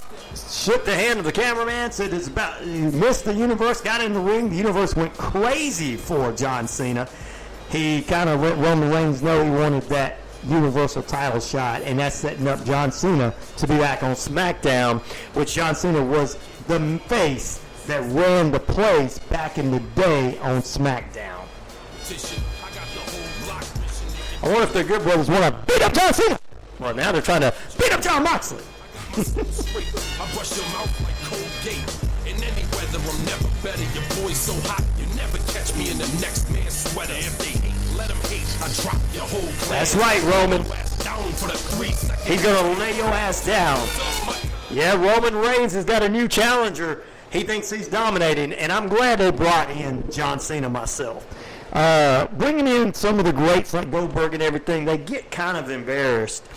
shook the hand of the cameraman, said it's about, you missed the universe, got in the ring. The universe went crazy for John Cena. He kind of let Roman Reigns know he wanted that Universal title shot, and that's setting up John Cena to be back on SmackDown, which John Cena was the face that ran the place back in the day on SmackDown. I wonder if the Good Brothers want to beat up John Cena. Well, now they're trying to beat up Jon Moxley. I brush your mouth like Colgate. In any weather, I'm never better. Your boy's so hot, you never catch me in the next man's sweater. If they hate, let them hate. I drop your whole class. That's right, Roman. Down for the 3 seconds. He's going to lay your ass down. Yeah, Roman Reigns has got a new challenger. He thinks he's dominating, and I'm glad they brought in John Cena myself. Bringing in some of the greats like Goldberg and everything, they get kind of embarrassed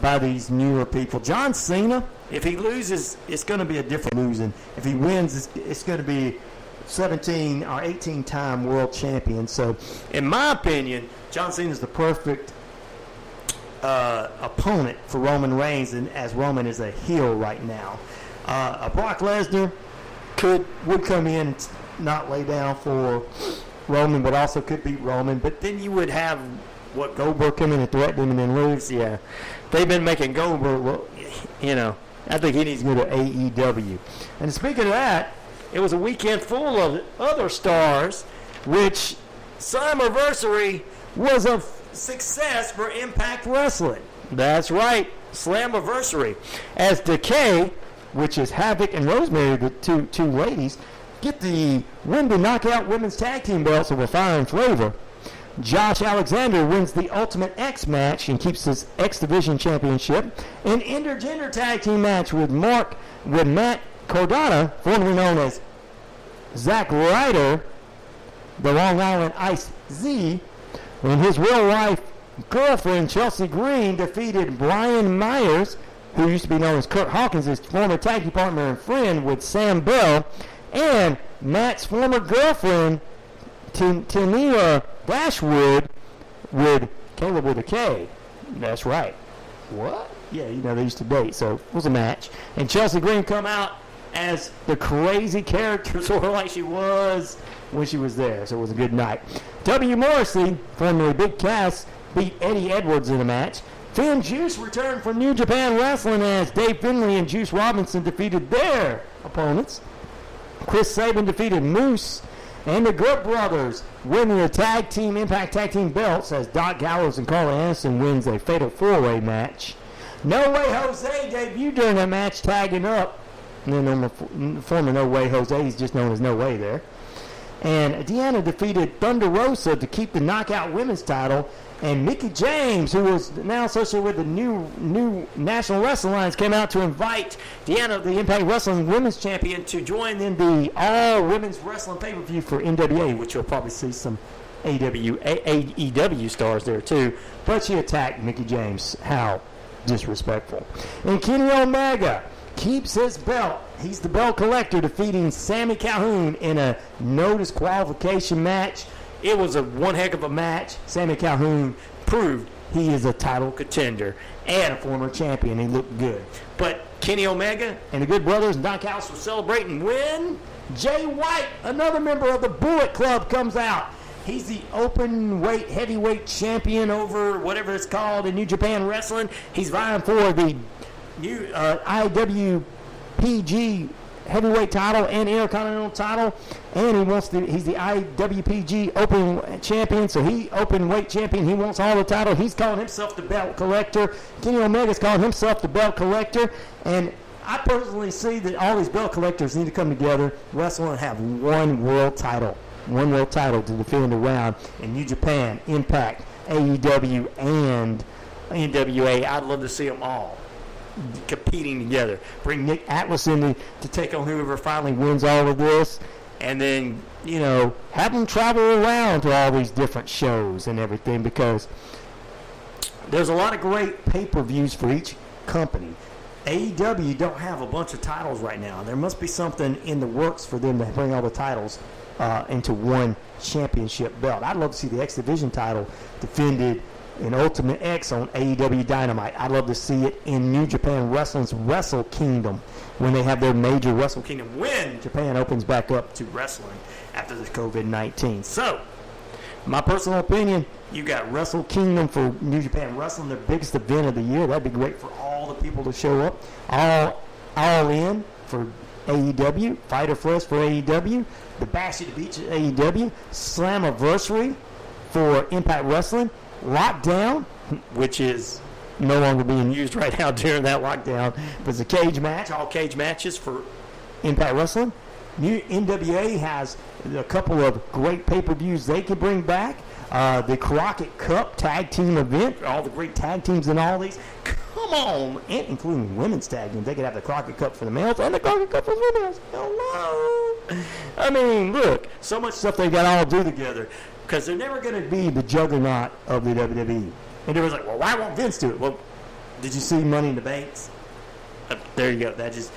by these newer people. John Cena, if he loses, it's going to be a different losing. If he wins, it's going to be 17 or 18-time world champion. So, in my opinion, John Cena is the perfect opponent for Roman Reigns, and as Roman is a heel right now. A Brock Lesnar would come in and not lay down for Roman, but also could beat Roman. But then you would have Goldberg come in and threaten him and then lose. Yeah, they've been making Goldberg. Well, I think he needs to go to AEW. And speaking of that, it was a weekend full of other stars, which Slammiversary was a success for Impact Wrestling. That's right, Slammiversary. As Decay, which is Havoc and Rosemary, the two ladies, get the win the knockout women's tag team belts over Fire and Flavor. Josh Alexander wins the Ultimate X match and keeps his X Division championship. An intergender tag team match with Matt Cardona, formerly known as Zack Ryder, the Long Island Ice Z, when his real-life girlfriend Chelsea Green defeated Brian Myers, who used to be known as Kurt Hawkins, his former tag team partner and friend, with Sam Bell, and Matt's former girlfriend Tania Dashwood with Caleb with a K. That's right. What? Yeah, they used to date, so it was a match. And Chelsea Green come out as the crazy character, sort of like she was when she was there, so it was a good night. W. Morrissey, formerly Big Cass, beat Eddie Edwards in a match. Finn Juice returned from New Japan Wrestling as Dave Finlay and Juice Robinson defeated their opponents. Chris Sabin defeated Moose, and the Good Brothers winning the Impact Tag Team belts as Doc Gallows and Carl Anderson wins a Fatal 4-Way match. No Way Jose debuted during that match, tagging up. And then former No Way Jose, he's just known as No Way there. And Deanna defeated Thunder Rosa to keep the Knockout Women's title. And Mickie James, who was now associated with the new National Wrestling Alliance, came out to invite Deanna, the Impact Wrestling Women's Champion, to join in the all-women's wrestling pay-per-view for NWA, which you'll probably see some AEW stars there too. But she attacked Mickie James. How disrespectful. And Kenny Omega keeps his belt. He's the belt collector, defeating Sami Calhoun in a no disqualification match. It was one heck of a match. Sami Calhoun proved he is a title contender and a former champion. He looked good. But Kenny Omega and the Good Brothers and Don Callis were celebrating when Jay White, another member of the Bullet Club, comes out. He's the open weight heavyweight champion over whatever it's called in New Japan Wrestling. He's vying for the new IWPG heavyweight title and intercontinental title, and he's the IWPG open champion, so open weight champion. He wants all the title. He's calling himself the belt collector. Kenny Omega's calling himself the belt collector, and I personally see that all these belt collectors need to come together, wrestle, and have one world title to defend around in New Japan, Impact, AEW, and NWA. I'd love to see them all competing together. Bring Nick Atlas in to take on whoever finally wins all of this, and then have them travel around to all these different shows and everything, because there's a lot of great pay-per-views for each company. AEW don't have a bunch of titles right now. There must be something in the works for them to bring all the titles into one championship belt. I'd love to see the X Division title defended in Ultimate X on AEW Dynamite. I'd love to see it in New Japan Wrestling's Wrestle Kingdom when they have their major Wrestle Kingdom, when Japan opens back up to wrestling after the COVID-19. So, my personal opinion, you got Wrestle Kingdom for New Japan Wrestling, their biggest event of the year. That'd be great for all the people to show up. All in for AEW, Fighter Fest for AEW, the Bash at the Beach at AEW, Slammiversary for Impact Wrestling, Lockdown, which is no longer being used right now during that lockdown, but it's a cage match, all cage matches for Impact Wrestling, NWA has a couple of great pay-per-views they could bring back. The Crockett Cup tag team event, all the great tag teams in all these. Come on, and including women's tag teams. They could have the Crockett Cup for the males and the Crockett Cup for the females. Hello. I mean, look, so much stuff they got all do together because they're never going to be the juggernaut of the WWE. And everyone's like, well, why won't Vince do it? Well, did you see Money in the Banks? There you go. That just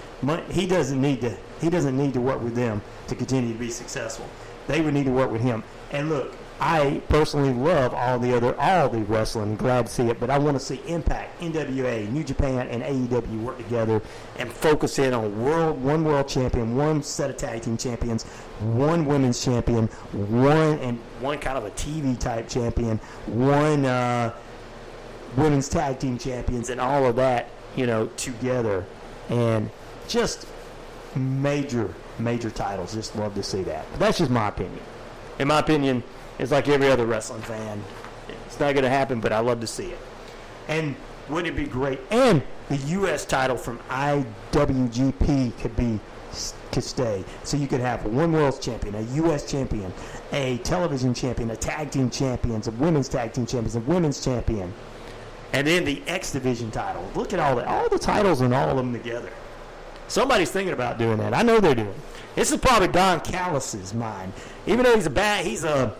he doesn't need to work with them to continue to be successful. They would need to work with him. And look, I personally love all the wrestling. Glad to see it, but I want to see Impact, NWA, New Japan, and AEW work together and focus in on one world champion, one set of tag team champions, one women's champion, one kind of a TV type champion, one women's tag team champions, and all of that, together, and just major titles. Just love to see that. But that's just my opinion. In my opinion, it's like every other wrestling fan. It's not going to happen, but I love to see it. And wouldn't it be great? And the U.S. title from IWGP could stay. So you could have one world champion, a U.S. champion, a television champion, a tag team champions, a women's tag team champions, a women's champion. And then the X Division title. Look at all the titles and all of them together. Somebody's thinking about doing that. I know they're doing it. This is probably Don Callis' mind. Even though he's a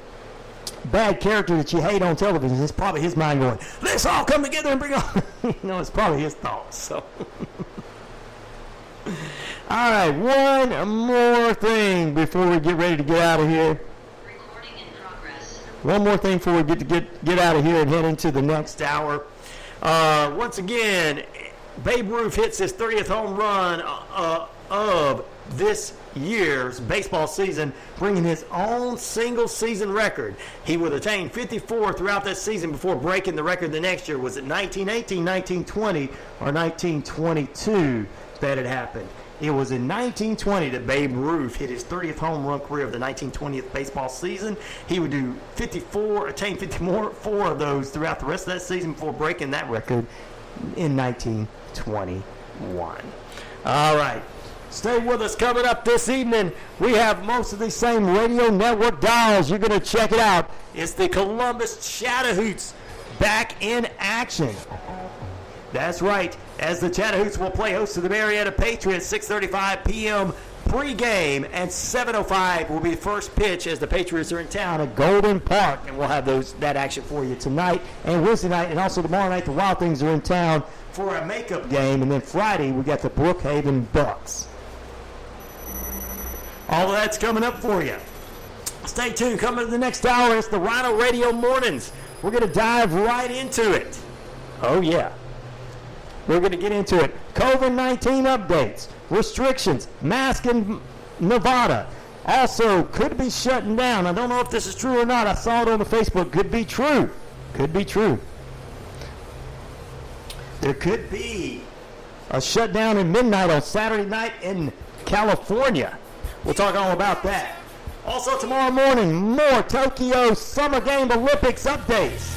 bad character that you hate on television, it's probably his mind going, let's all come together and bring on. It's probably his thoughts. So, all right, one more thing before we get ready to get out of here. Recording in progress. One more thing before we get out of here and head into the next hour. Once again, Babe Ruth hits his 30th home run of this year's baseball season, bringing his own single season record. He would attain 54 throughout that season before breaking the record the next year. Was it 1918, 1920, or 1922 that it happened? It was in 1920 that Babe Ruth hit his 30th home run career of the 1920th baseball season. He would attain 54 of those throughout the rest of that season before breaking that record in 1921. All right. Stay with us. Coming up this evening, we have most of these same radio network dials. You're going to check it out. It's the Columbus Chattahoots back in action. That's right, as the Chattahoots will play host to the Marietta Patriots, 6:35 p.m. pregame, and 7:05 will be the first pitch as the Patriots are in town at Golden Park, and we'll have that action for you tonight and Wednesday night, and also tomorrow night the Wild Things are in town for a makeup game, and then Friday we got the Brookhaven Bucks. All of that's coming up for you. Stay tuned. Coming to the next hour, it's the Rhino Radio Mornings. We're going to dive right into it. Oh, yeah. We're going to get into it. COVID-19 updates, restrictions, mask in Nevada. Also, could be shutting down. I don't know if this is true or not. I saw it on the Facebook. Could be true. Could be true. There could be a shutdown at midnight on Saturday night in California. We'll talk all about that. Also tomorrow morning, more Tokyo Summer Game Olympics updates.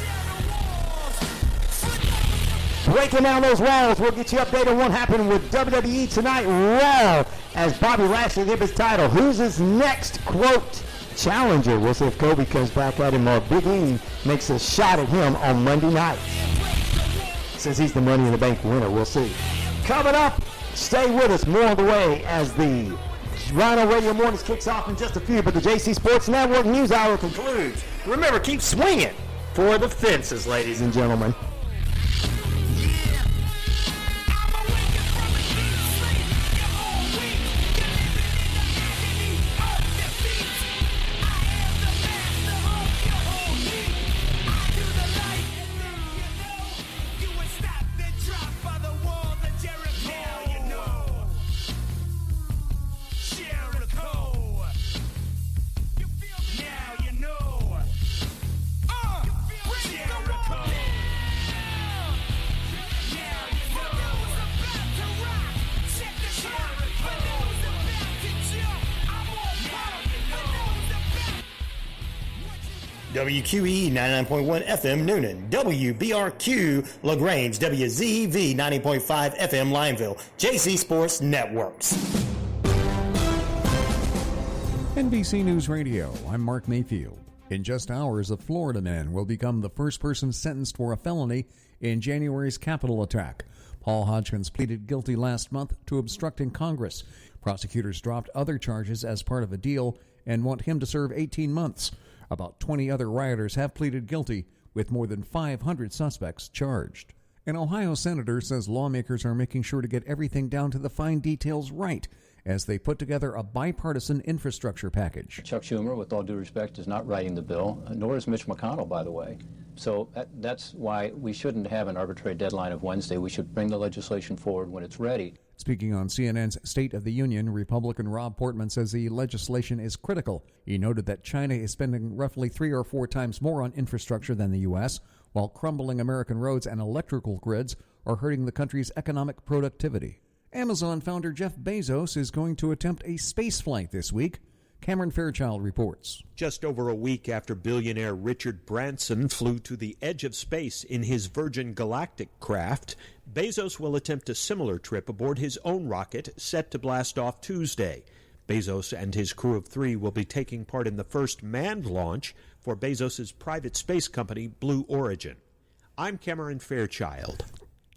Breaking down those walls, we'll get you updated on what happened with WWE Tonight Raw as Bobby Lashley gives his title. Who's his next, quote, challenger? We'll see if Kobe comes back at him or Big E makes a shot at him on Monday night. Since he's the Money in the Bank winner, we'll see. Coming up, stay with us more on the way as the Rhino Radio Mornings kicks off in just a few, but the JC Sports Network News Hour concludes. Remember, keep swinging for the fences, ladies and gentlemen. WQE 99.1 FM Noonan, WBRQ LaGrange, WZEV 90.5 FM Lineville, JC Sports Networks. NBC News Radio, I'm Mark Mayfield. In just hours, a Florida man will become the first person sentenced for a felony in January's Capitol attack. Paul Hodgkins pleaded guilty last month to obstructing Congress. Prosecutors dropped other charges as part of a deal and want him to serve 18 months. About 20 other rioters have pleaded guilty, with more than 500 suspects charged. An Ohio senator says lawmakers are making sure to get everything down to the fine details right as they put together a bipartisan infrastructure package. Chuck Schumer, with all due respect, is not writing the bill, nor is Mitch McConnell, by the way. So that's why we shouldn't have an arbitrary deadline of Wednesday. We should bring the legislation forward when it's ready. Speaking on CNN's State of the Union, Republican Rob Portman says the legislation is critical. He noted that China is spending roughly 3 or 4 times more on infrastructure than the U.S., while crumbling American roads and electrical grids are hurting the country's economic productivity. Amazon founder Jeff Bezos is going to attempt a space flight this week. Cameron Fairchild reports. Just over a week after billionaire Richard Branson flew to the edge of space in his Virgin Galactic craft, Bezos will attempt a similar trip aboard his own rocket set to blast off Tuesday. Bezos and his crew of 3 will be taking part in the first manned launch for Bezos' private space company, Blue Origin. I'm Cameron Fairchild.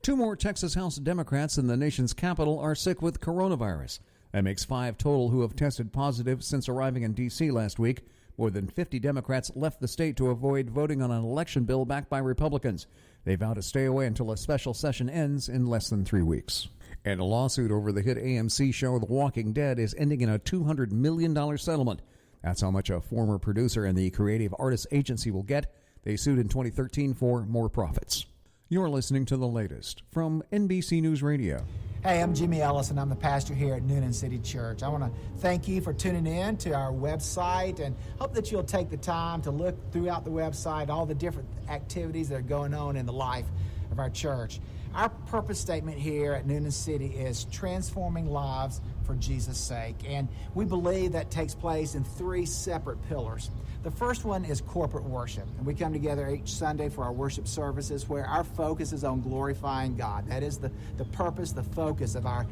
2 more Texas House Democrats in the nation's capital are sick with coronavirus. That makes 5 total who have tested positive since arriving in D.C. last week. More than 50 Democrats left the state to avoid voting on an election bill backed by Republicans. They vow to stay away until a special session ends in less than 3 weeks. And a lawsuit over the hit AMC show The Walking Dead is ending in a $200 million settlement. That's how much a former producer and the creative artists agency will get. They sued in 2013 for more profits. You're listening to the latest from NBC News Radio. Hey, I'm Jimmy Ellis, and I'm the pastor here at Noonan City Church. I want to thank you for tuning in to our website and hope that you'll take the time to look throughout the website, all the different activities that are going on in the life of our church. Our purpose statement here at Noonan City is transforming lives for Jesus' sake, and we believe that takes place in 3 separate pillars. The first one is corporate worship, and we come together each Sunday for our worship services where our focus is on glorifying God. That is the purpose, the focus of our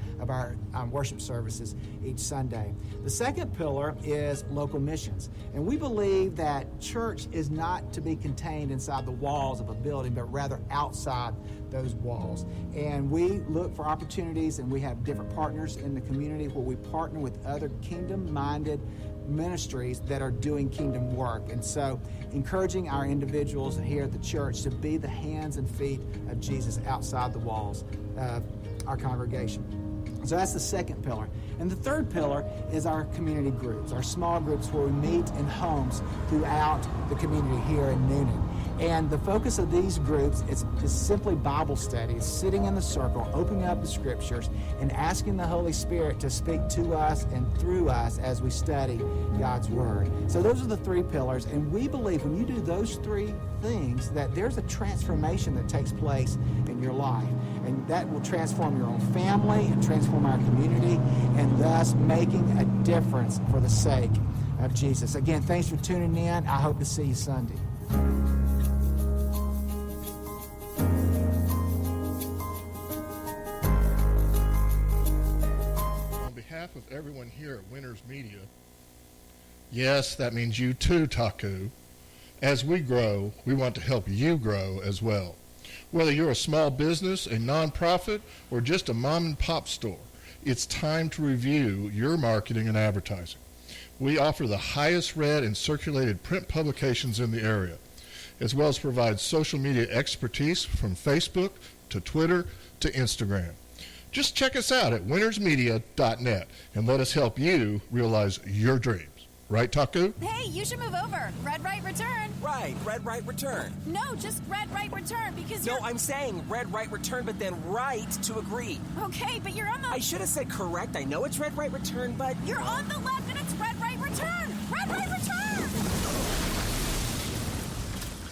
worship services each Sunday. The second pillar is local missions, and we believe that church is not to be contained inside the walls of a building, but rather outside those walls. And we look for opportunities, and we have different partners in the community where we partner with other kingdom-minded ministries that are doing kingdom work. And so encouraging our individuals here at the church to be the hands and feet of Jesus outside the walls of our congregation. So that's the second pillar. And the third pillar is our community groups, our small groups where we meet in homes throughout the community here in Noonan. And the focus of these groups is simply Bible studies, sitting in the circle, opening up the scriptures, and asking the Holy Spirit to speak to us and through us as we study God's Word. So those are the 3 pillars, and we believe when you do those 3 things that there's a transformation that takes place in your life. And that will transform your own family and transform our community, and thus making a difference for the sake of Jesus. Again, thanks for tuning in. I hope to see you Sunday. On behalf of everyone here at Winners Media, yes, that means you too, Taku. As we grow, we want to help you grow as well. Whether you're a small business, a nonprofit, or just a mom and pop store, it's time to review your marketing and advertising. We offer the highest read and circulated print publications in the area, as well as provide social media expertise from Facebook to Twitter to Instagram. Just check us out at winnersmedia.net and let us help you realize your dreams. Right, Taku? Hey, you should move over. Red, right, return. Right, red, right, return. No, just red, right, return because No, I'm saying red, right, return, but then right to agree. Okay, but you're on the... I should have said correct. I know it's red, right, return, but... You're on the left and it's red, right, return. Red, right, return.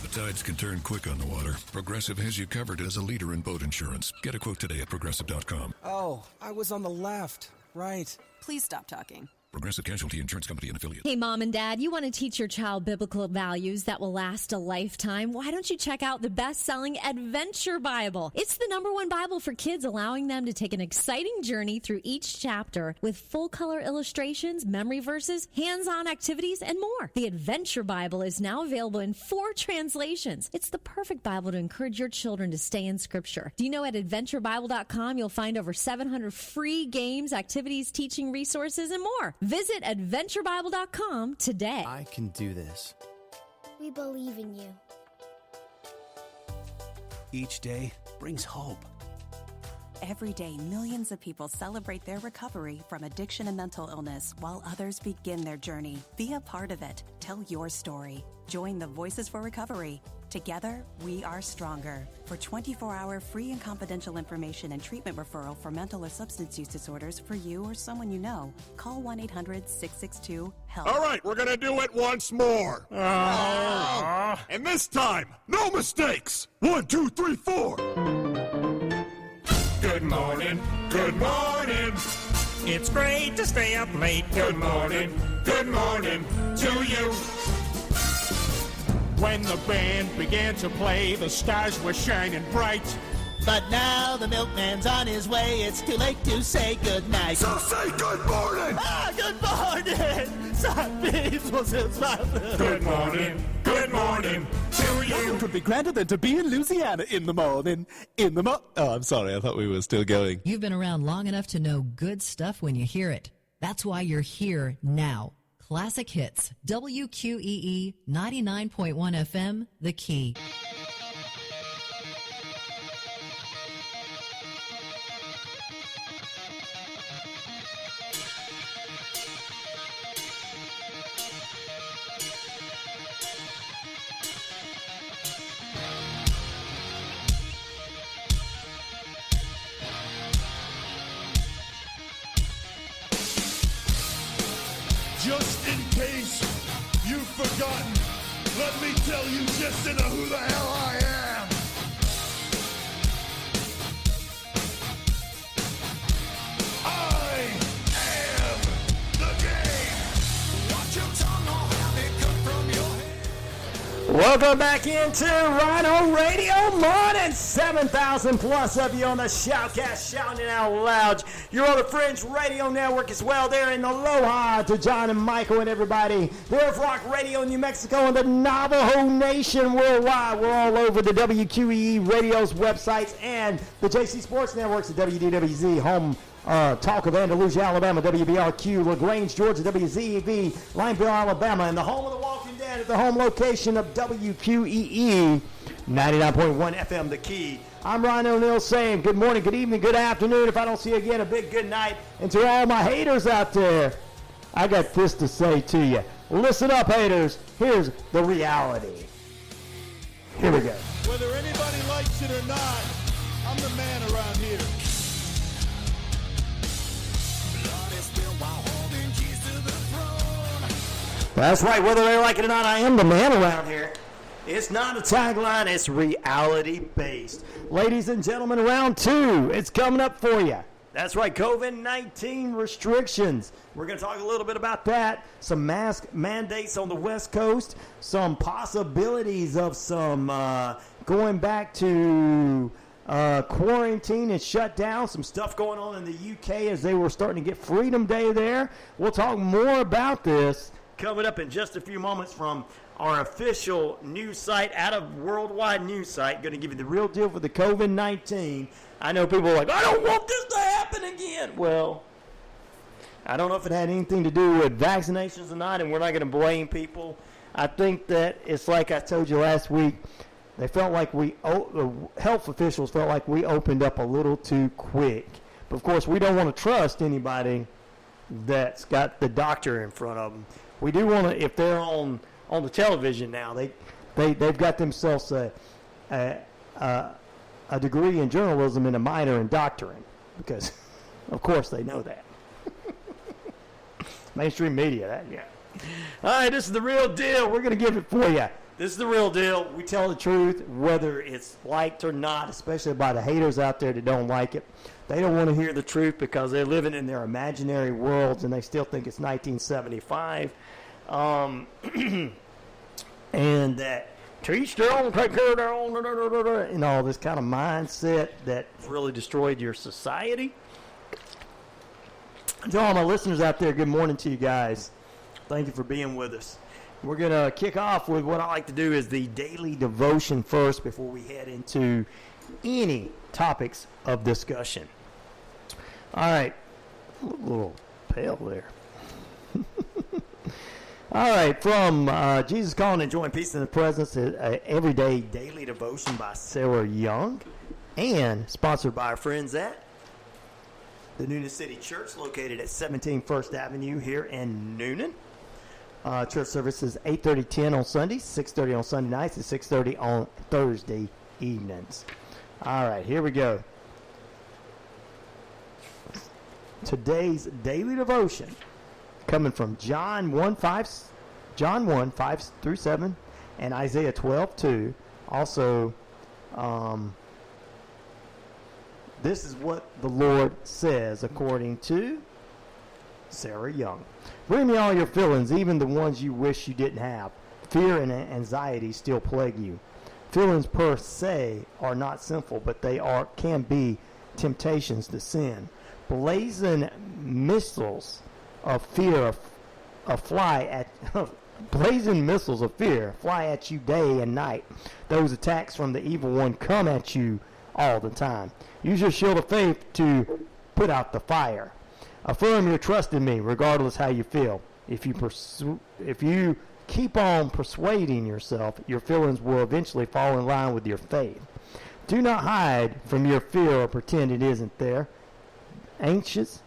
The tides can turn quick on the water. Progressive has you covered as a leader in boat insurance. Get a quote today at Progressive.com. Oh, I was on the left. Right. Please stop talking. Progressive Casualty Insurance Company and Affiliates. Hey, Mom and Dad, you want to teach your child biblical values that will last a lifetime? Why don't you check out the best-selling Adventure Bible? It's the #1 Bible for kids, allowing them to take an exciting journey through each chapter with full-color illustrations, memory verses, hands-on activities, and more. The Adventure Bible is now available in 4 translations. It's the perfect Bible to encourage your children to stay in Scripture. Do you know at AdventureBible.com you'll find over 700 free games, activities, teaching resources, and more. Visit AdventureBible.com today. I can do this. We believe in you. Each day brings hope. Every day, millions of people celebrate their recovery from addiction and mental illness while others begin their journey. Be a part of it. Tell your story. Join the Voices for Recovery. Together, we are stronger. For 24-hour free and confidential information and treatment referral for mental or substance use disorders for you or someone you know, call 1-800-662-HELP. All right, we're going to do it once more. And this time, no mistakes. 1, 2, 3, 4. Good morning, good morning. It's great to stay up late. Good morning to you. When the band began to play, the stars were shining bright. But now the milkman's on his way. It's too late to say goodnight. So say good morning. Good morning. Good morning to you. What could be grander than to be in Louisiana in the morning? Oh, I'm sorry. I thought we were still going. You've been around long enough to know good stuff when you hear it. That's why you're here now. Classic Hits, WQEE 99.1 FM, The Key. Just in case you've forgotten, let me tell you just in who the hell I am. I am the game. Watch your tongue or have it come from your head. Welcome back into Rhino Radio Morning. 7,000 plus of you on the Shoutcast, shouting out loud. You're on the Fringe Radio Network as well. There in Aloha to John and Michael and everybody. There at Rock Radio New Mexico and the Navajo Nation worldwide. We're all over the WQEE Radio's websites and the JC Sports Networks at WDWZ, home talk of Andalusia, Alabama, WBRQ, LaGrange, Georgia, WZEV, Lineville, Alabama, and the home of the Walking Dead at the home location of WQEE 99.1 FM, The Key. I'm Ryan O'Neill saying good morning, good evening, good afternoon. If I don't see you again, a big good night. And to all my haters out there, I got this to say to you. Listen up, haters. Here's the reality. Here we go. Whether anybody likes it or not, I'm the man around here. That's right. Whether they like it or not, I am the man around here. It's not a tagline. It's reality-based. Ladies and gentlemen, round 2. It's coming up for you. That's right, COVID-19 restrictions. We're going to talk a little bit about that. Some mask mandates on the West Coast. Some possibilities of some going back to quarantine and shut down. Some stuff going on in the UK as they were starting to get Freedom Day there. We'll talk more about this coming up in just a few moments from our official news site, out of worldwide news site. Going to give you the real deal for the COVID-19. I know people are like, I don't want this to happen again. Well, I don't know if it had anything to do with vaccinations or not, and we're not going to blame people. I think that it's like I told you last week. They felt like the health officials felt like we opened up a little too quick. But, of course, we don't want to trust anybody that's got the doctor in front of them. We do want to, if they're on the television now, they've got themselves a degree in journalism and a minor in doctoring, because, of course, they know that. Mainstream media, yeah. All right, this is the real deal. We're going to give it for you. This is the real deal. We tell the truth, whether it's liked or not, especially by the haters out there that don't like it. They don't want to hear the truth because they're living in their imaginary worlds and they still think it's 1975. And that to each their own, take care of their own, and all this kind of mindset that really destroyed your society. To all my listeners out there, good morning to you guys. Thank you for being with us. We're going to kick off with what I like to do is the daily devotion first before we head into any topics of discussion. All right. A little pale there. All right. From Jesus Calling, Enjoying Peace in the Presence, Everyday Daily Devotion by Sarah Young, and sponsored by our friends at the Noonan City Church, located at 17 First Avenue here in Noonan. Church services 8:30, 10 on Sundays, 6:30 on Sunday nights, and 6:30 on Thursday evenings. All right, here we go. Today's daily devotion coming from John 1:5-7, and Isaiah 12:2. Also, this is what the Lord says according to Sarah Young. Bring me all your feelings, even the ones you wish you didn't have. Fear and anxiety still plague you. Feelings per se are not sinful, but they can be temptations to sin. Blazing missiles of fear blazing missiles of fear fly at you day and night. Those attacks from the evil one come at you all the time. Use your shield of faith to put out the fire. Affirm your trust in me, regardless how you feel. If you keep on persuading yourself, your feelings will eventually fall in line with your faith. Do not hide from your fear or pretend it isn't there. Anxious,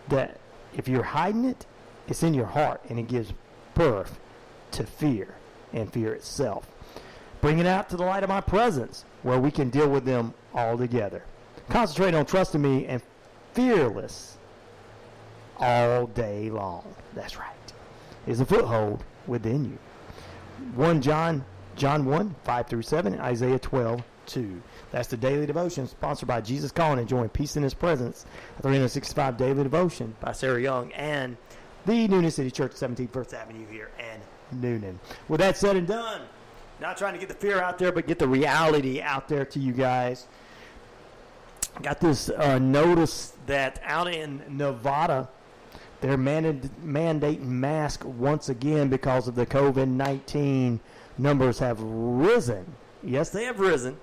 that if you're hiding it, it's in your heart, and it gives birth to fear and fear itself. Bring it out to the light of my presence, where we can deal with them all together. Concentrate on trusting me and fearless all day long. That's right. Is a foothold within you. 1 John 1:5-7, and Isaiah 12:2. That's the daily devotion sponsored by Jesus Calling, Enjoying Peace in His Presence, a 365 daily devotion by Sarah Young and the Noonan City Church, 17 First Avenue here in Noonan. With that said and done, not trying to get the fear out there, but get the reality out there to you guys. Got this notice that out in Nevada, they're mandating masks once again because of the COVID-19 numbers have risen. Yes, they have risen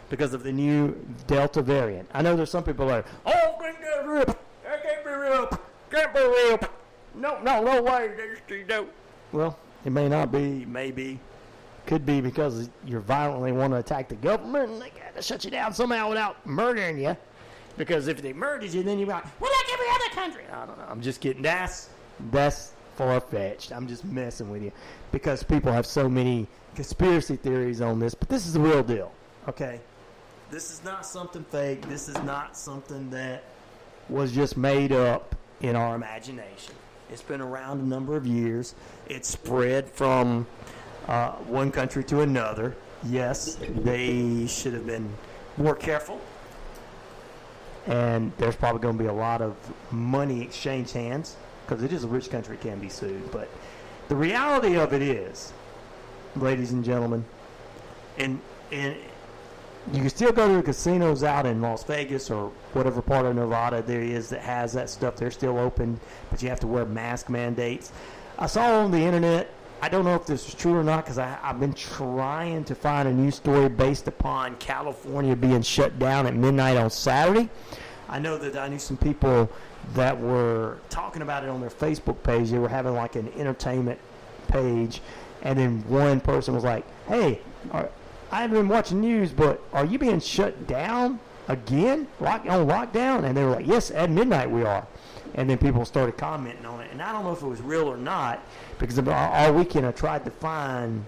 because of the new Delta variant. I know there's some people that are, oh, that can't be real. Can't be real. No way. No. Well, it may not be, maybe. Could be because you violently want to attack the government and they got to shut you down somehow without murdering you. Because if they murdered you, then you're like, well, like every other country. I don't know. I'm just kidding. That's far-fetched. I'm just messing with you. Because people have so many conspiracy theories on this. But this is the real deal. Okay? This is not something fake. This is not something that was just made up in our imagination. It's been around a number of years. It's spread from one country to another. Yes, they should have been more careful. And there's probably going to be a lot of money exchanged hands because it is a rich country, can be sued. But the reality of it is, ladies and gentlemen, and you can still go to the casinos out in Las Vegas or whatever part of Nevada there is that has that stuff. They're still open, but you have to wear mask mandates. I saw on the internet, I don't know if this is true or not because I've been trying to find a news story based upon California being shut down at midnight on Saturday. I know that I knew some people that were talking about it on their Facebook page. They were having like an entertainment page, and then one person was like, hey, I haven't been watching news, but are you being shut down again? On lockdown? And they were like, yes, at midnight we are. And then people started commenting on it. And I don't know if it was real or not, because all weekend I tried to find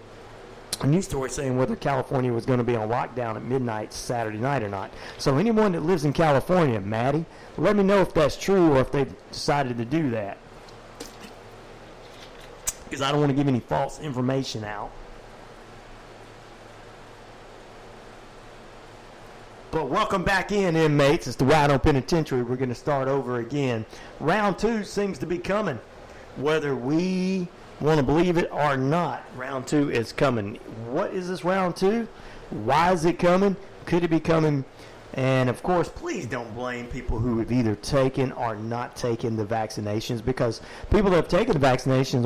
a news story saying whether California was going to be on lockdown at midnight Saturday night or not. So anyone that lives in California, Maddie, let me know if that's true or if they've decided to do that. Because I don't want to give any false information out. But welcome back in, inmates. It's the Rhino Penitentiary. We're going to start over again. Round 2 seems to be coming. Whether we want to believe it or not, round 2 is coming. What is this round 2? Why is it coming? Could it be coming? And, of course, please don't blame people who have either taken or not taken the vaccinations, because people that have taken the vaccinations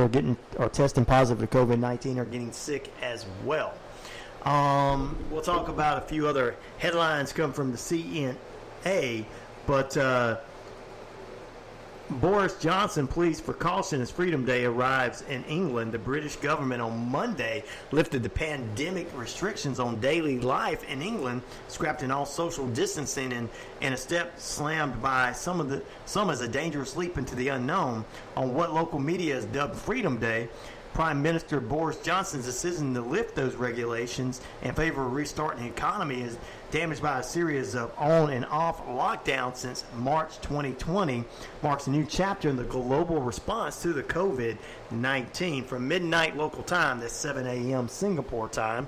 are testing positive for COVID-19 are getting sick as well. We'll talk about a few other headlines come from the CNA, but Boris Johnson pleads for caution as Freedom Day arrives in England. The British government on Monday lifted the pandemic restrictions on daily life in England, scrapping all social distancing in a step slammed by some as a dangerous leap into the unknown. On what local media has dubbed Freedom Day, Prime Minister Boris Johnson's decision to lift those regulations in favor of restarting the economy is damaged by a series of on and off lockdowns since March 2020, marks a new chapter in the global response to the COVID-19. From midnight local time, that's 7 a.m. Singapore time,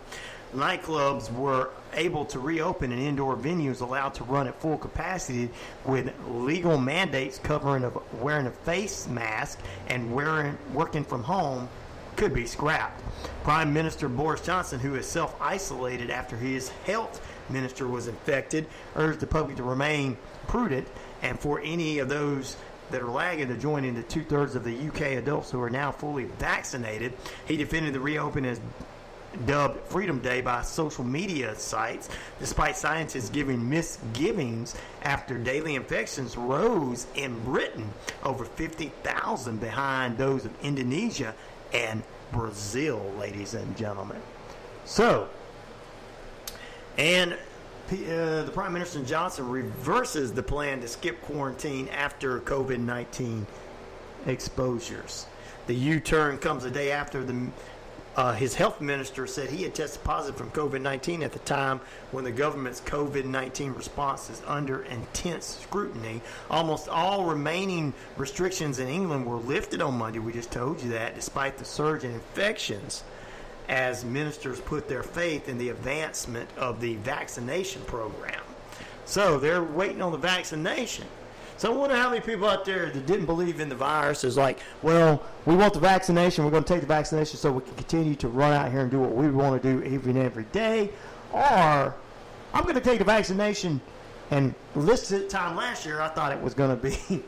nightclubs were able to reopen and indoor venues allowed to run at full capacity with legal mandates covering of wearing a face mask and working from home could be scrapped. Prime Minister Boris Johnson, who is self-isolated after his health minister was infected, urged the public to remain prudent and for any of those that are lagging to join in the 2/3 of the UK adults who are now fully vaccinated. He defended the reopening as dubbed Freedom Day by social media sites, despite scientists giving misgivings after daily infections rose in Britain over 50,000 behind those of Indonesia and Brazil, ladies and gentlemen. So, and the Prime Minister Johnson reverses the plan to skip quarantine after COVID-19 exposures. The U-turn comes a day after his health minister said he had tested positive from COVID-19 at the time when the government's COVID-19 response is under intense scrutiny. Almost all remaining restrictions in England were lifted on Monday. We just told you that, despite the surge in infections, as ministers put their faith in the advancement of the vaccination program. So they're waiting on the vaccination. So I wonder how many people out there that didn't believe in the virus is like, well, we want the vaccination, we're going to take the vaccination so we can continue to run out here and do what we want to do every day. Or I'm going to take the vaccination, and this time last year I thought it was going to be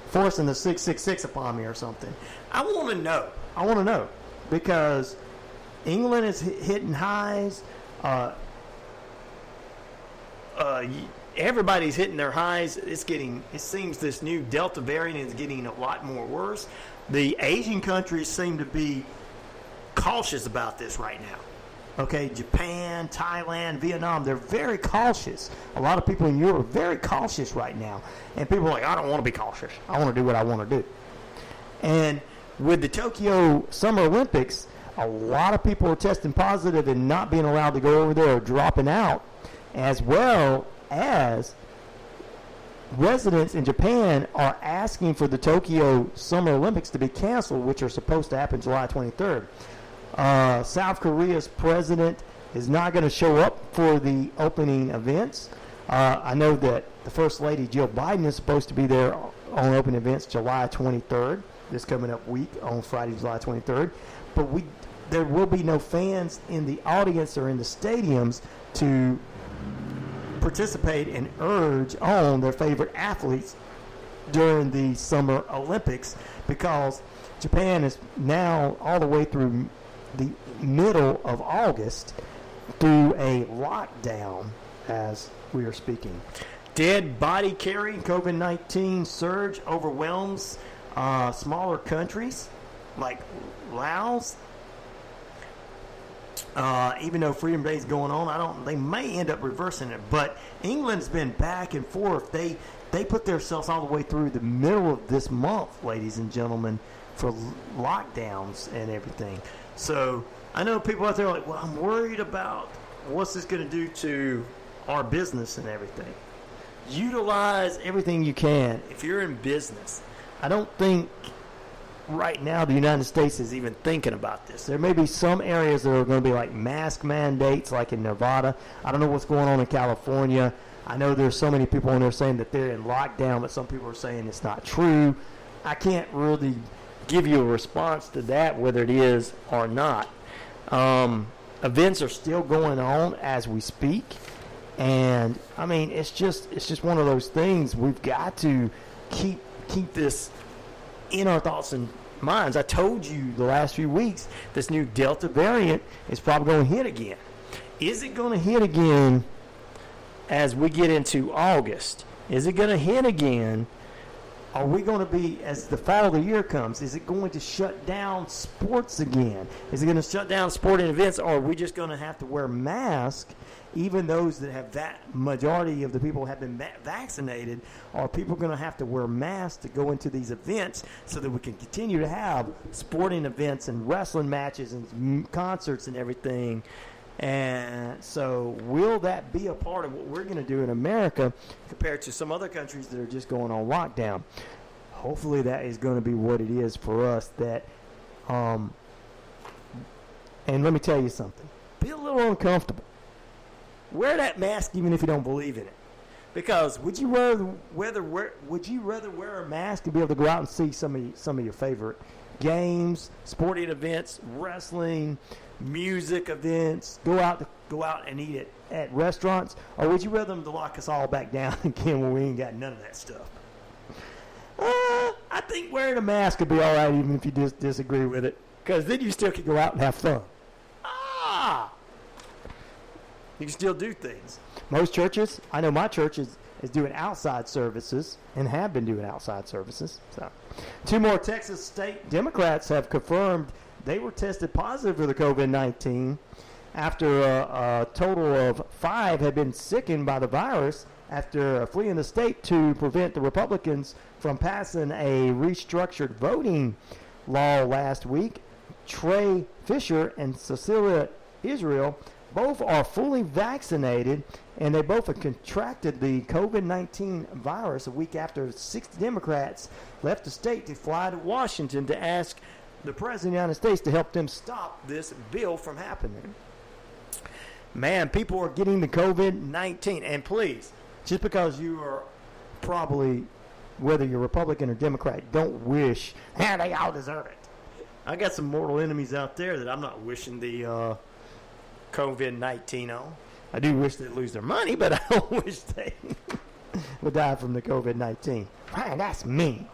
forcing the 666 upon me or something. I want to know because England is hitting highs. Everybody's hitting their highs. It seems this new Delta variant is getting a lot more worse. The Asian countries seem to be cautious about this right now. Okay, Japan, Thailand, Vietnam, they're very cautious. A lot of people in Europe are very cautious right now. And people are like, I don't want to be cautious. I want to do what I want to do. And with the Tokyo Summer Olympics, a lot of people are testing positive and not being allowed to go over there or dropping out, as well as residents in Japan are asking for the Tokyo Summer Olympics to be canceled, which are supposed to happen July 23rd. South Korea's president is not going to show up for the opening events. I know that the First Lady Jill Biden is supposed to be there on opening events July 23rd, this coming up week on Friday, July 23rd. But there will be no fans in the audience or in the stadiums to participate and urge on their favorite athletes during the Summer Olympics, because Japan is now all the way through the middle of August through a lockdown as we are speaking. Dead body carrying COVID-19 surge overwhelms smaller countries like Laos. Even though Freedom Day is going on, they may end up reversing it. But England's been back and forth. They put themselves all the way through the middle of this month, ladies and gentlemen, for lockdowns and everything. So I know people out there are like, well, I'm worried about what's this going to do to our business and everything. Utilize everything you can if you're in business. I don't think right now the United States is even thinking about this. There may be some areas that are going to be like mask mandates, like in Nevada. I don't know what's going on in California. I know there's so many people in there saying that they're in lockdown, but some people are saying it's not true. I can't really give you a response to that, whether it is or not. Events are still going on as we speak, and I mean it's just one of those things. We've got to keep this in our thoughts and minds. I told you the last few weeks this new Delta variant is probably going to hit again. Is it going to hit again as we get into August? Is it going to hit again? Are we going to be, as the fall of the year comes, is it going to shut down sports again? Is it going to shut down sporting events, or are we just going to have to wear masks, even those that have that majority of the people have been vaccinated? Are people going to have to wear masks to go into these events so that we can continue to have sporting events and wrestling matches and concerts and everything? And so will that be a part of what we're going to do in America compared to some other countries that are just going on lockdown? Hopefully that is going to be what it is for us. That, and let me tell you something. Be a little uncomfortable. Wear that mask even if you don't believe in it. Because would you rather wear a mask and be able to go out and see some of your favorite games, sporting events, wrestling, music events, go out and eat it at restaurants, or would you rather them to lock us all back down again when we ain't got none of that stuff? I think wearing a mask would be all right even if you disagree with it, because then you still can go out and have fun. You can still do things. Most churches, I know my church is doing outside services and have been doing outside services. So, 2 more Texas state Democrats have confirmed they were tested positive for the COVID-19 after a total of 5 had been sickened by the virus after fleeing the state to prevent the Republicans from passing a restructured voting law last week. Trey Fisher and Cecilia Israel both are fully vaccinated, and they both have contracted the COVID-19 virus a week after 60 Democrats left the state to fly to Washington to ask the President of the United States to help them stop this bill from happening. Man, people are getting the COVID-19. And please, just because you are probably, whether you're Republican or Democrat, don't wish, they all deserve it. I got some mortal enemies out there that I'm not wishing the COVID-19 on. I do wish they'd lose their money, but I don't wish they would die from the COVID-19. Man, that's me.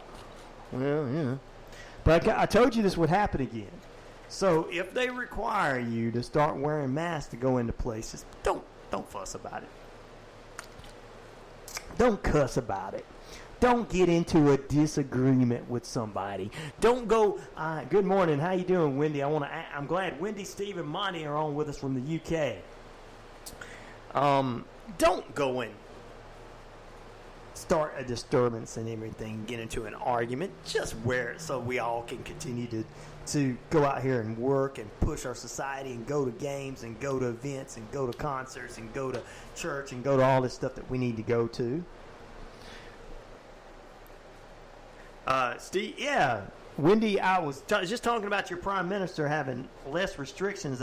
Well, yeah. But I told you this would happen again. So if they require you to start wearing masks to go into places, don't fuss about it. Don't cuss about it. Don't get into a disagreement with somebody. Don't go, good morning, how you doing, Wendy? I'm glad Wendy, Steve, and Monty are on with us from the UK. Don't go and start a disturbance and everything, get into an argument. Just wear it so we all can continue to go out here and work and push our society and go to games and go to events and go to concerts and go to church and go to all this stuff that we need to go to. Steve, yeah, Wendy, I was just talking about your prime minister having less restrictions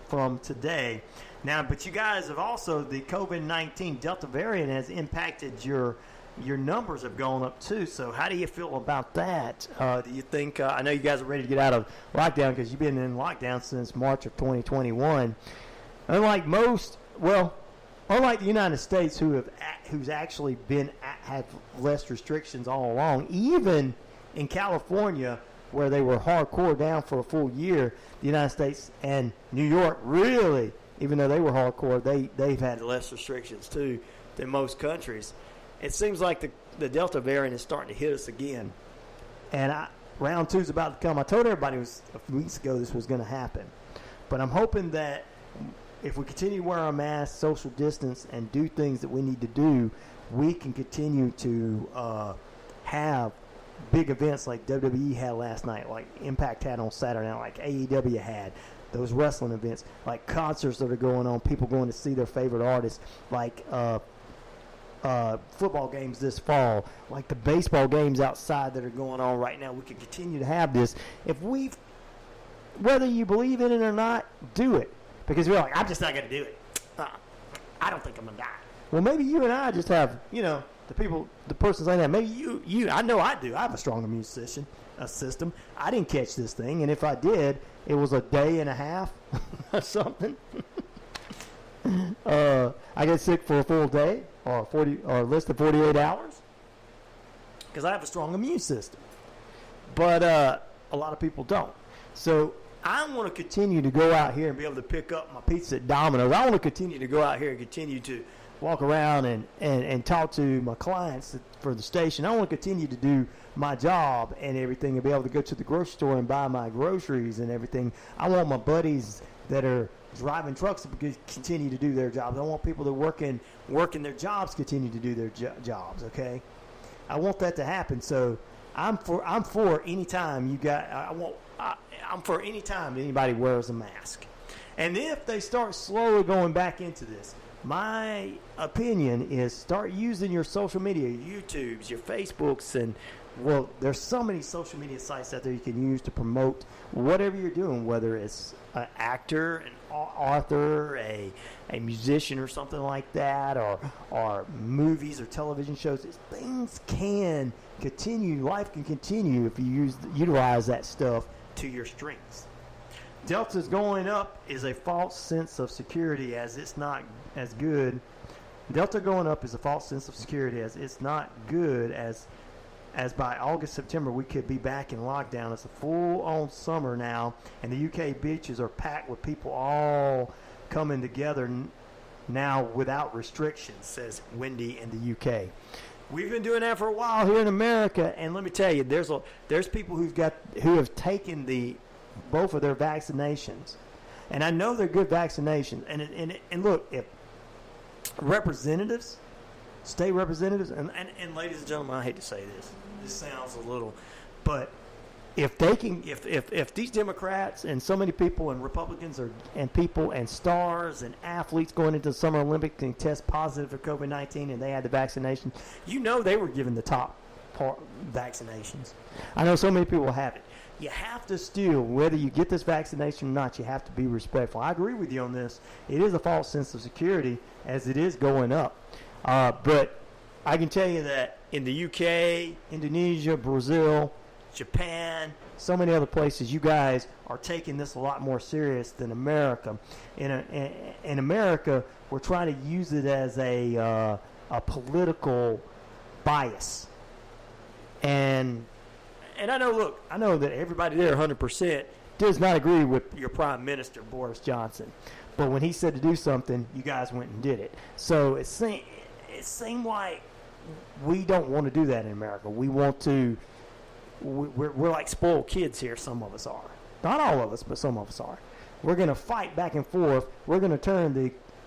from today. Now, but you guys have also, the COVID-19 Delta variant has impacted your numbers have gone up too. So how do you feel about that? Do you think, I know you guys are ready to get out of lockdown because you've been in lockdown since March of 2021. Unlike the United States, who's actually had less restrictions all along, even in California, where they were hardcore down for a full year, the United States and New York really, even though they were hardcore, they've had less restrictions too than most countries. It seems like the Delta variant is starting to hit us again, and round 2 is about to come. I told everybody a few weeks ago this was going to happen, but I'm hoping that if we continue to wear our masks, social distance, and do things that we need to do, we can continue to have big events like WWE had last night, like Impact had on Saturday night, like AEW had, those wrestling events, like concerts that are going on, people going to see their favorite artists, like football games this fall, like the baseball games outside that are going on right now. We can continue to have this. Whether you believe in it or not, do it. Because you're like, I'm just not going to do it. I don't think I'm going to die. Well, maybe you and I just have, the person saying that. Maybe you, I know I do. I have a strong immune system. I didn't catch this thing, and if I did, it was a day and a half or something. I get sick for a full day or less than 48 hours because I have a strong immune system. But a lot of people don't. So I want to continue to go out here and be able to pick up my pizza at Domino's. I want to continue to go out here and continue to walk around and talk to my clients for the station. I want to continue to do my job and everything and be able to go to the grocery store and buy my groceries and everything. I want my buddies that are driving trucks to continue to do their jobs. I want people that are working their jobs continue to do their jobs, okay? I want that to happen. So I'm for any time I'm for any time anybody wears a mask. And if they start slowly going back into this, my opinion is start using your social media, your YouTubes, your Facebooks, and there's so many social media sites out there you can use to promote whatever you're doing, whether it's an actor, an author, a musician or something like that, or movies or television shows. Things can continue, life can continue if you utilize that stuff to your strengths. Delta's going up is a false sense of security as it's not as good. Delta going up is a false sense of security as it's not good as by August, September, we could be back in lockdown. It's a full-on summer now, and the UK beaches are packed with people all coming together now without restrictions, says Wendy in the UK. We've been doing that for a while here in America, and let me tell you, there's people who have taken both of their vaccinations, and I know they're good vaccinations. And look, if representatives, state representatives, and ladies and gentlemen, I hate to say this. This sounds a little, but if they can, if these Democrats and so many people and Republicans and people and stars and athletes going into the Summer Olympics can test positive for COVID-19 and they had the vaccination, they were given the top part vaccinations. I know so many people have it. You have to still, whether you get this vaccination or not, you have to be respectful. I agree with you on this. It is a false sense of security as it is going up. But I can tell you that in the UK, Indonesia, Brazil, Japan, so many other places, you guys are taking this a lot more serious than America. In America, we're trying to use it as a political bias. And I know that everybody there 100% does not agree with your Prime Minister, Boris Johnson. But when he said to do something, you guys went and did it. So it seemed like we don't want to do that in America. We want to, we're like spoiled kids here, some of us are. Not all of us, but some of us are. We're going to fight back and forth. We're going to turn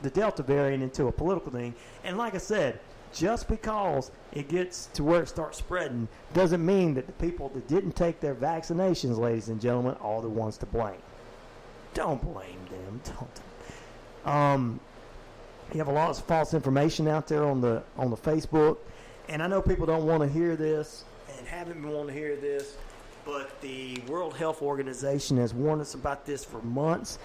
the Delta variant into a political thing. And like I said, just because it gets to where it starts spreading doesn't mean that the people that didn't take their vaccinations, ladies and gentlemen, are the ones to blame. Don't blame them. Don't. You have a lot of false information out there on the Facebook, and I know people don't want to hear this and haven't been wanting to hear this, but the World Health Organization has warned us about this for months,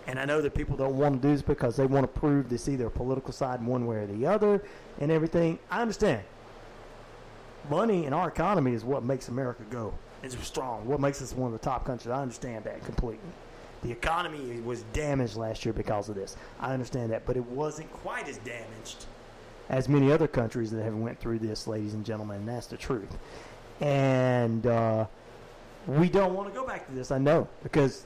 and I know that people don't want to do this because they want to prove this either a political side in one way or the other and everything. I understand. Money in our economy is what makes America go. It's strong. What makes us one of the top countries. I understand that completely. The economy was damaged last year because of this. I understand that, but it wasn't quite as damaged as many other countries that have went through this, ladies and gentlemen, and that's the truth. And we don't want to go back to this, I know, because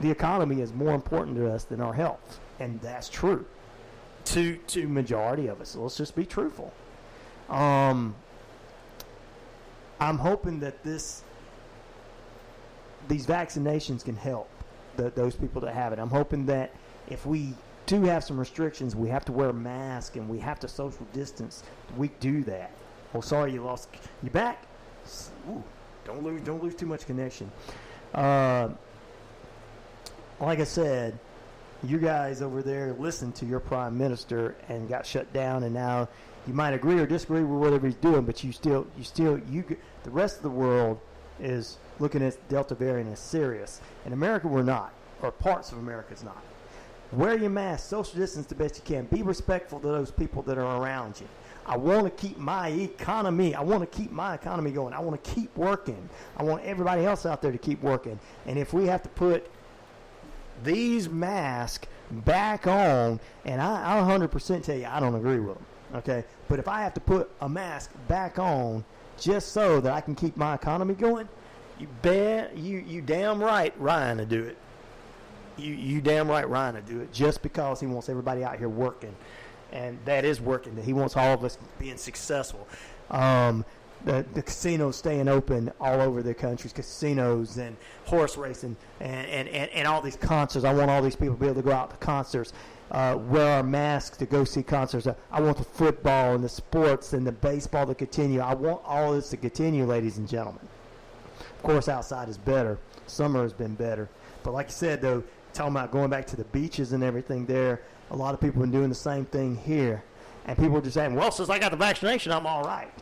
the economy is more important to us than our health, and that's true to majority of us. So let's just be truthful. I'm hoping that these vaccinations can help those people that have it. I'm hoping that if we do have some restrictions, we have to wear a mask and we have to social distance, we do that. Oh, sorry, you back? Ooh, don't lose too much connection. Like I said, you guys over there listened to your prime minister and got shut down, and now you might agree or disagree with whatever he's doing, but the rest of the world is looking at Delta variant as serious. In America, we're not, or parts of America is not. Wear your mask, social distance the best you can. Be respectful to those people that are around you. I want to keep my economy. I want to keep my economy going. I want to keep working. I want everybody else out there to keep working. And if we have to put these masks back on, and I'll 100% tell you I don't agree with them, okay? But if I have to put a mask back on just so that I can keep my economy going, you damn right Ryan to do it. You damn right Ryan to do it, just because he wants everybody out here working. And that is working. He wants all of us being successful. The casinos staying open all over the country, casinos and horse racing and all these concerts. I want all these people to be able to go out to concerts, wear our masks to go see concerts. I want the football and the sports and the baseball to continue. I want all this to continue, ladies and gentlemen. Of course, outside is better. Summer has been better. But like you said, though, talking about going back to the beaches and everything there, a lot of people have been doing the same thing here. And people are just saying, well, since I got the vaccination, I'm all right.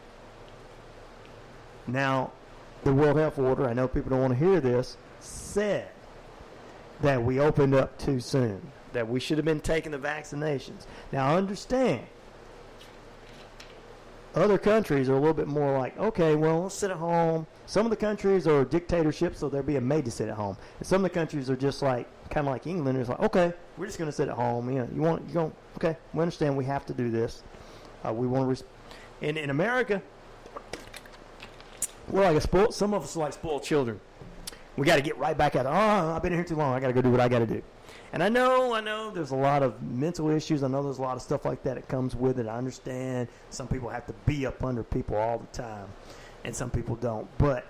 Now, the World Health Order, I know people don't want to hear this, said that we opened up too soon, that we should have been taking the vaccinations. Now, understand, other countries are a little bit more like, okay, well, let's sit at home. Some of the countries are dictatorships, so they're being made to sit at home. And some of the countries are just like, kind of like England, it's like, okay, we're just going to sit at home. Okay, we understand we have to do this. We want to, in America, we're like some of us are like spoiled children. We got to get right back at it. Oh, I've been here too long. I got to go do what I got to do. And I know there's a lot of mental issues. I know there's a lot of stuff like that comes with it. I understand some people have to be up under people all the time, and some people don't. But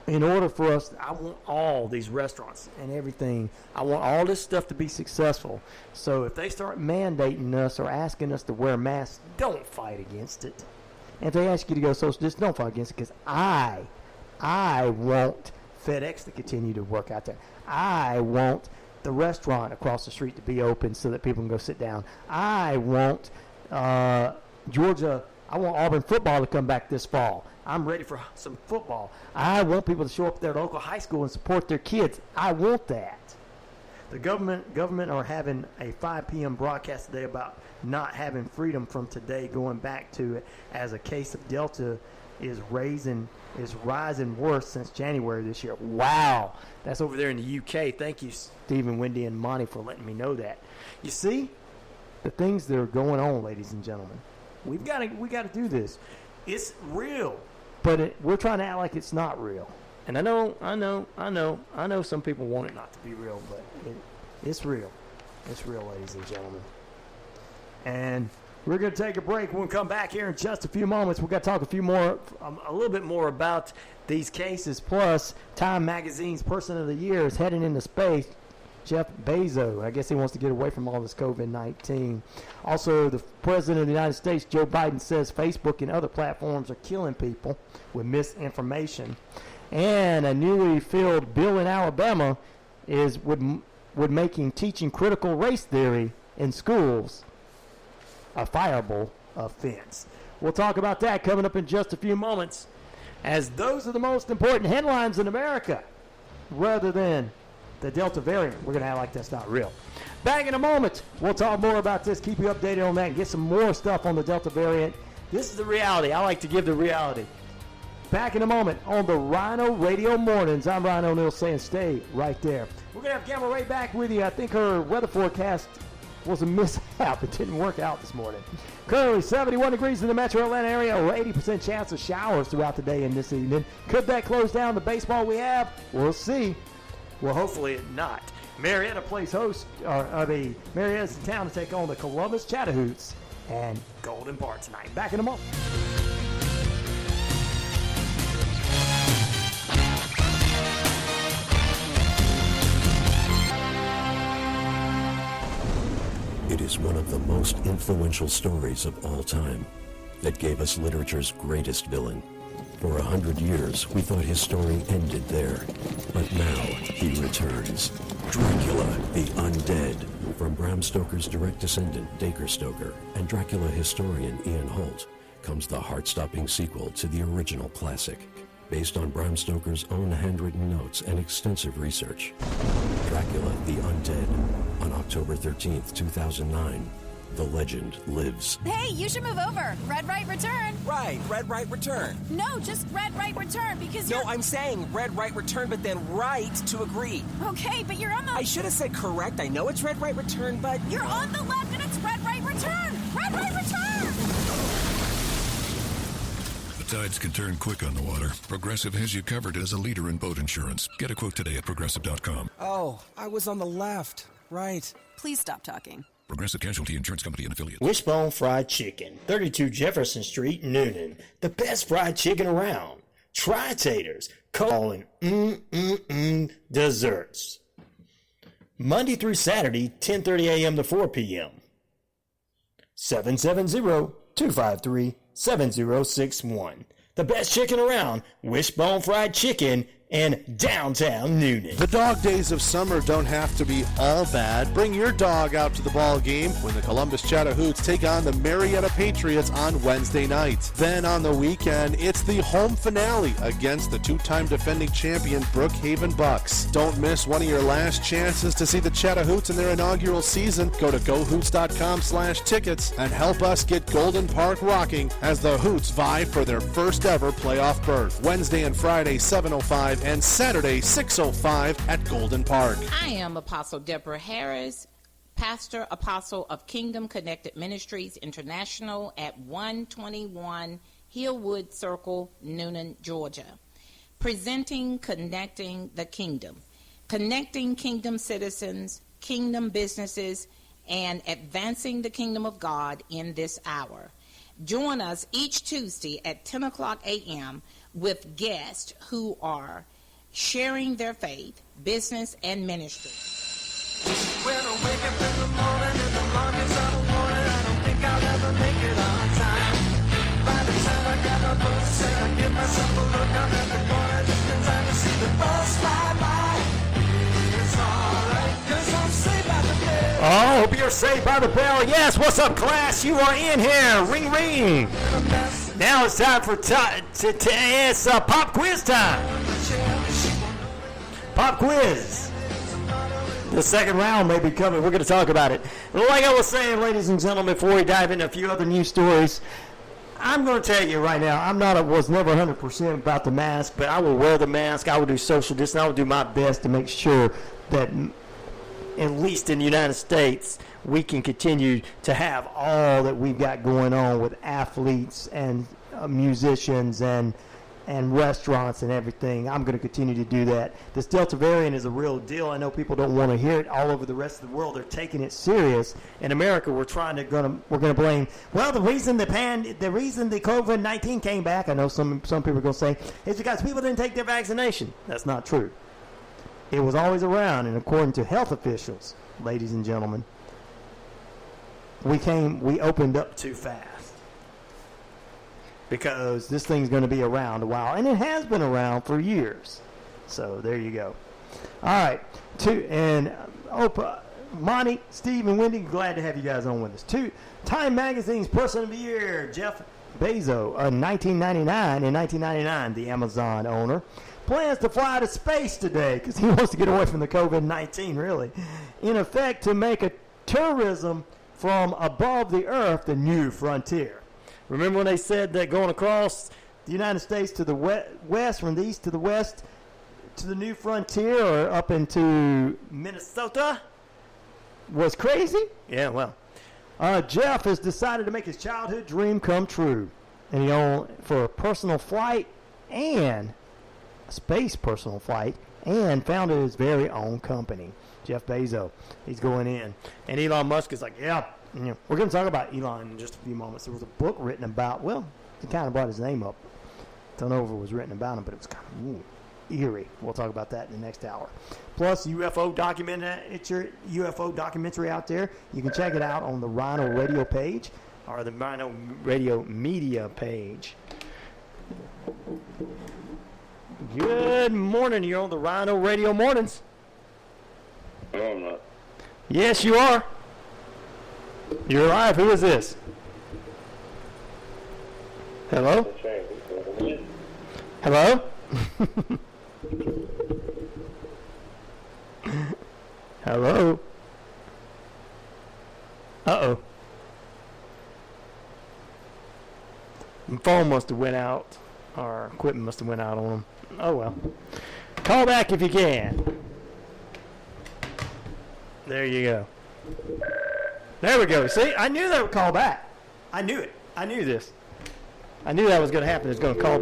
in order for us, I want all these restaurants and everything, I want all this stuff to be successful. So if they start mandating us or asking us to wear masks, don't fight against it. And if they ask you to go social distance, don't fight against it, because I want FedEx to continue to work out there. I want the restaurant across the street to be open so that people can go sit down. I want Georgia, I want Auburn football to come back this fall. I'm ready for some football. I want people to show up at their local high school and support their kids. I want that. The government are having a 5 p.m. broadcast today about not having freedom from today, going back to it as a case of Delta is rising worse since January this year. Wow. That's over there in the UK. Thank you, Stephen, Wendy, and Monty, for letting me know that. You see, the things that are going on, ladies and gentlemen, we got to do this. It's real, but we're trying to act like it's not real. And I know some people want it not to be real, but it's real. It's real, ladies and gentlemen. And we're going to take a break. When we come back here in just a few moments, we're going to talk a little bit more about these cases. Plus, Time Magazine's Person of the Year is heading into space. Jeff Bezos, I guess he wants to get away from all this COVID-19. Also, the President of the United States, Joe Biden, says Facebook and other platforms are killing people with misinformation. And a newly filled bill in Alabama would making teaching critical race theory in schools a fireable offense. We'll talk about that coming up in just a few moments, as those are the most important headlines in America, rather than the Delta variant. We're going to act like that's not real. Back in a moment, we'll talk more about this, keep you updated on that, and get some more stuff on the Delta variant. This is the reality. I like to give the reality. Back in a moment on the Rhino Radio Mornings. I'm Ryan O'Neill saying stay right there. We're going to have Gamma Ray back with you. I think her weather forecast was a mishap. It didn't work out this morning. Currently 71 degrees in the metro Atlanta area, or 80% chance of showers throughout the day and this evening. Could that close down the baseball we have? We'll see. Well, hopefully not. Marietta plays host, Marietta's in town to take on the Columbus Chatahoots and Golden Bar tonight. Back in a moment. It is one of the most influential stories of all time that gave us literature's greatest villain. For 100 years, we thought his story ended there. But now, he returns. Dracula, the Undead. From Bram Stoker's direct descendant, Dacre Stoker, and Dracula historian Ian Holt, comes the heart-stopping sequel to the original classic. Based on Bram Stoker's own handwritten notes and extensive research. Dracula, the Undead. On October 13th, 2009. The legend lives. Hey, you should move over. Red right return. Right, red right return. No, just red right return because No, you're... I'm saying red right return, but then right to agree. Okay, but you're on the... I should have said correct. I know it's red right return, but... You're on the left and it's red right return. Red right return. The tides can turn quick on the water. Progressive has you covered as a leader in boat insurance. Get a quote today at Progressive.com. Oh, I was on the left. Right. Please stop talking. Progressive Casualty Insurance Company and Affiliates. Wishbone Fried Chicken, 32 Jefferson Street, Noonan. The best fried chicken around. Tri-taters, calling desserts. Monday through Saturday, 10:30 a.m. to 4 p.m. 770-253-7061. The best chicken around. Wishbone Fried Chicken in downtown Noonan. The dog days of summer don't have to be all bad. Bring your dog out to the ball game when the Columbus Chatahoots take on the Marietta Patriots on Wednesday night. Then on the weekend, it's the home finale against the two-time defending champion Brookhaven Bucks. Don't miss one of your last chances to see the Chatahoots in their inaugural season. Go to gohoots.com/tickets and help us get Golden Park rocking as the Hoots vie for their first ever playoff berth. Wednesday and Friday, 7:05 and Saturday, 6:05 at Golden Park. I am Apostle Deborah Harris, Pastor Apostle of Kingdom Connected Ministries International at 121 Hillwood Circle, Noonan, Georgia. Presenting Connecting the Kingdom. Connecting kingdom citizens, kingdom businesses, and advancing the kingdom of God in this hour. Join us each Tuesday at 10 o'clock a.m. with guests who are sharing their faith, business, and ministry. When I wake up in the morning and the longest I don't want it, I don't think I'll ever make it on time. By the time I got my books and I give myself a look, I'm at the corner just in time to see the bus fly by. It's alright, 'cause I'm saved by the bell. Oh, hope you're saved by the bell. Yes, what's up, class? You are in here. Ring, ring. Now it's time for it's pop quiz time. Pop quiz. The second round may be coming. We're going to talk about it. Like I was saying, ladies and gentlemen, before we dive into a few other news stories, I'm going to tell you right now, was never 100% about the mask, but I will wear the mask. I will do social distancing. I will do my best to make sure that, at least in the United States, we can continue to have all that we've got going on with athletes and musicians and restaurants and everything. I'm going to continue to do that. This Delta variant is a real deal. I know people don't want to hear it. All over the rest of the world, they're taking it serious. In America, we're going to blame. Well, the reason the COVID-19 came back, I know some people are going to say, is because people didn't take their vaccination. That's not true. It was always around, and according to health officials, ladies and gentlemen, we opened up too fast. Because this thing's going to be around a while. And it has been around for years. So there you go. All right. Monty, Steve, and Wendy, glad to have you guys on with us. Time Magazine's Person of the Year, Jeff Bezos, in 1999, the Amazon owner, plans to fly to space today because he wants to get away from the COVID-19, really. In effect, to make a tourism from above the earth the new frontier. Remember when they said that going across the United States to the west, from the east to the west, to the new frontier, or up into Minnesota, was crazy? Yeah, well. Jeff has decided to make his childhood dream come true. And for a personal flight and a space personal flight, and founded his very own company. Jeff Bezos, he's going in. And Elon Musk is like, yeah. We're going to talk about Elon in just a few moments. There was a book written about, he kind of brought his name up. Don't know if it was written about him, but it was kind of eerie. We'll talk about that in the next hour. Plus, UFO documentary out there. You can check it out on the Rhino Radio page or the Rhino Radio Media page. Good morning. You're on the Rhino Radio Mornings. No, I'm not. Yes, you are. You're live. Who is this? Hello? Hello? Hello? Uh-oh. The phone must have went out. Our equipment must have went out on them. Oh, well. Call back if you can. There you go. There we go. See, I knew that would call back. I knew it. I knew this. I knew that was going to happen. It's going to call.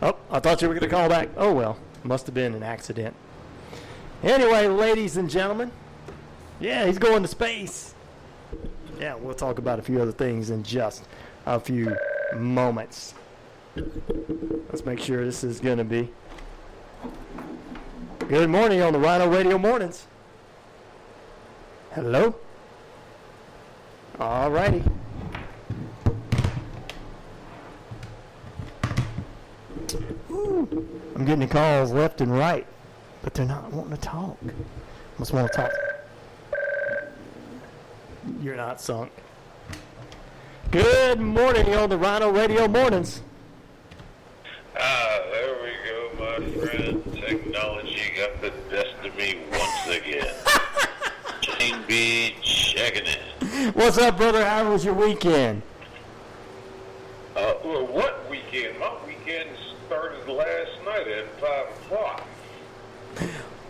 Oh, I thought you were going to call back. Oh, well. Must have been an accident. Anyway, ladies and gentlemen. Yeah, he's going to space. Yeah, we'll talk about a few other things in just a few moments. Let's make sure this is going to be. Good morning on the Rhino Radio Mornings. Hello? All righty. I'm getting the calls left and right, but they're not wanting to talk. Must want to talk. You're not sunk. Good morning on the Rhino Radio Mornings. There we go, my friend. Technology got the best of me once again. Jane B. checking in. What's up, brother? How was your weekend? Well, what weekend? My weekend started last night at 5 o'clock.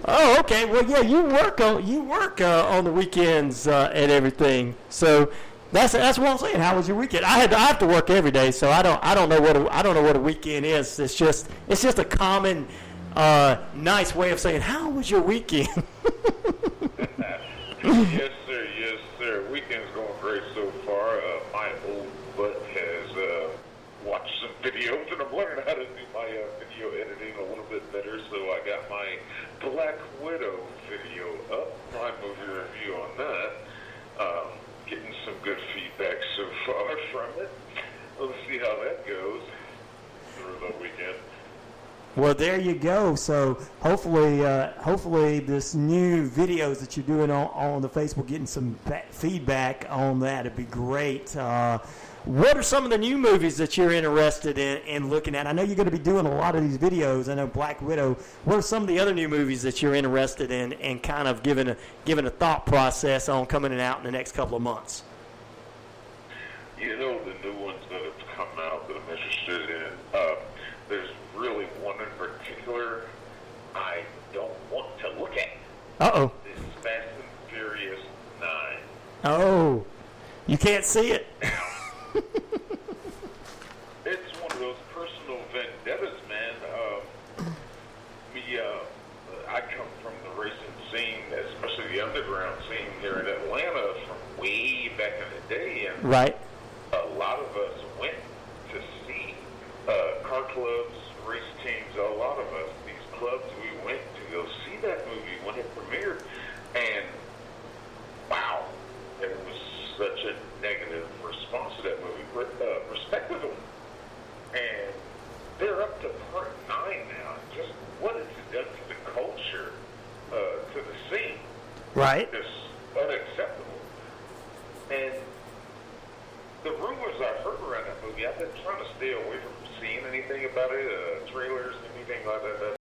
Oh, okay. Well, yeah, you work on the weekends and everything. So that's what I'm saying. How was your weekend? I have to work every day, so I don't know what a weekend is. It's just a common nice way of saying how was your weekend. Yes, sir. Yes, sir. Weekend's going great so far. My old butt has watched some videos, and I'm learning how to do my video editing a little bit better. So I got my Black Widow video up, my movie review on that. Getting some good feedback so far from it. Let's see how that goes through the weekend. Well, there you go. So hopefully this new videos that you're doing on the Facebook, getting some feedback on that, it'd be great. What are some of the new movies that you're interested in looking at? I know you're going to be doing a lot of these videos. I know Black Widow. What are some of the other new movies that you're interested in and kind of giving a thought process on coming out in the next couple of months? You know, the new ones that have come out that I'm interested in, there's really one in particular I don't want to look at. Uh-oh. It's Fast and Furious 9. Oh, you can't see it. It's one of those personal vendettas, man. I come from the racing scene, especially the underground scene here in Atlanta from way back in the day. And right. A lot of us went to see car clubs, race teams, a lot of us, these clubs, we went to go see that movie when it premiered. And, wow, there was such a negative response to that movie, but respectively. And they're up to part 9 now. Just what it's done to the culture, to the scene. Right. It's unacceptable. And the rumors I've heard around that movie, I've been trying to stay away from seeing anything about it, trailers, anything like that.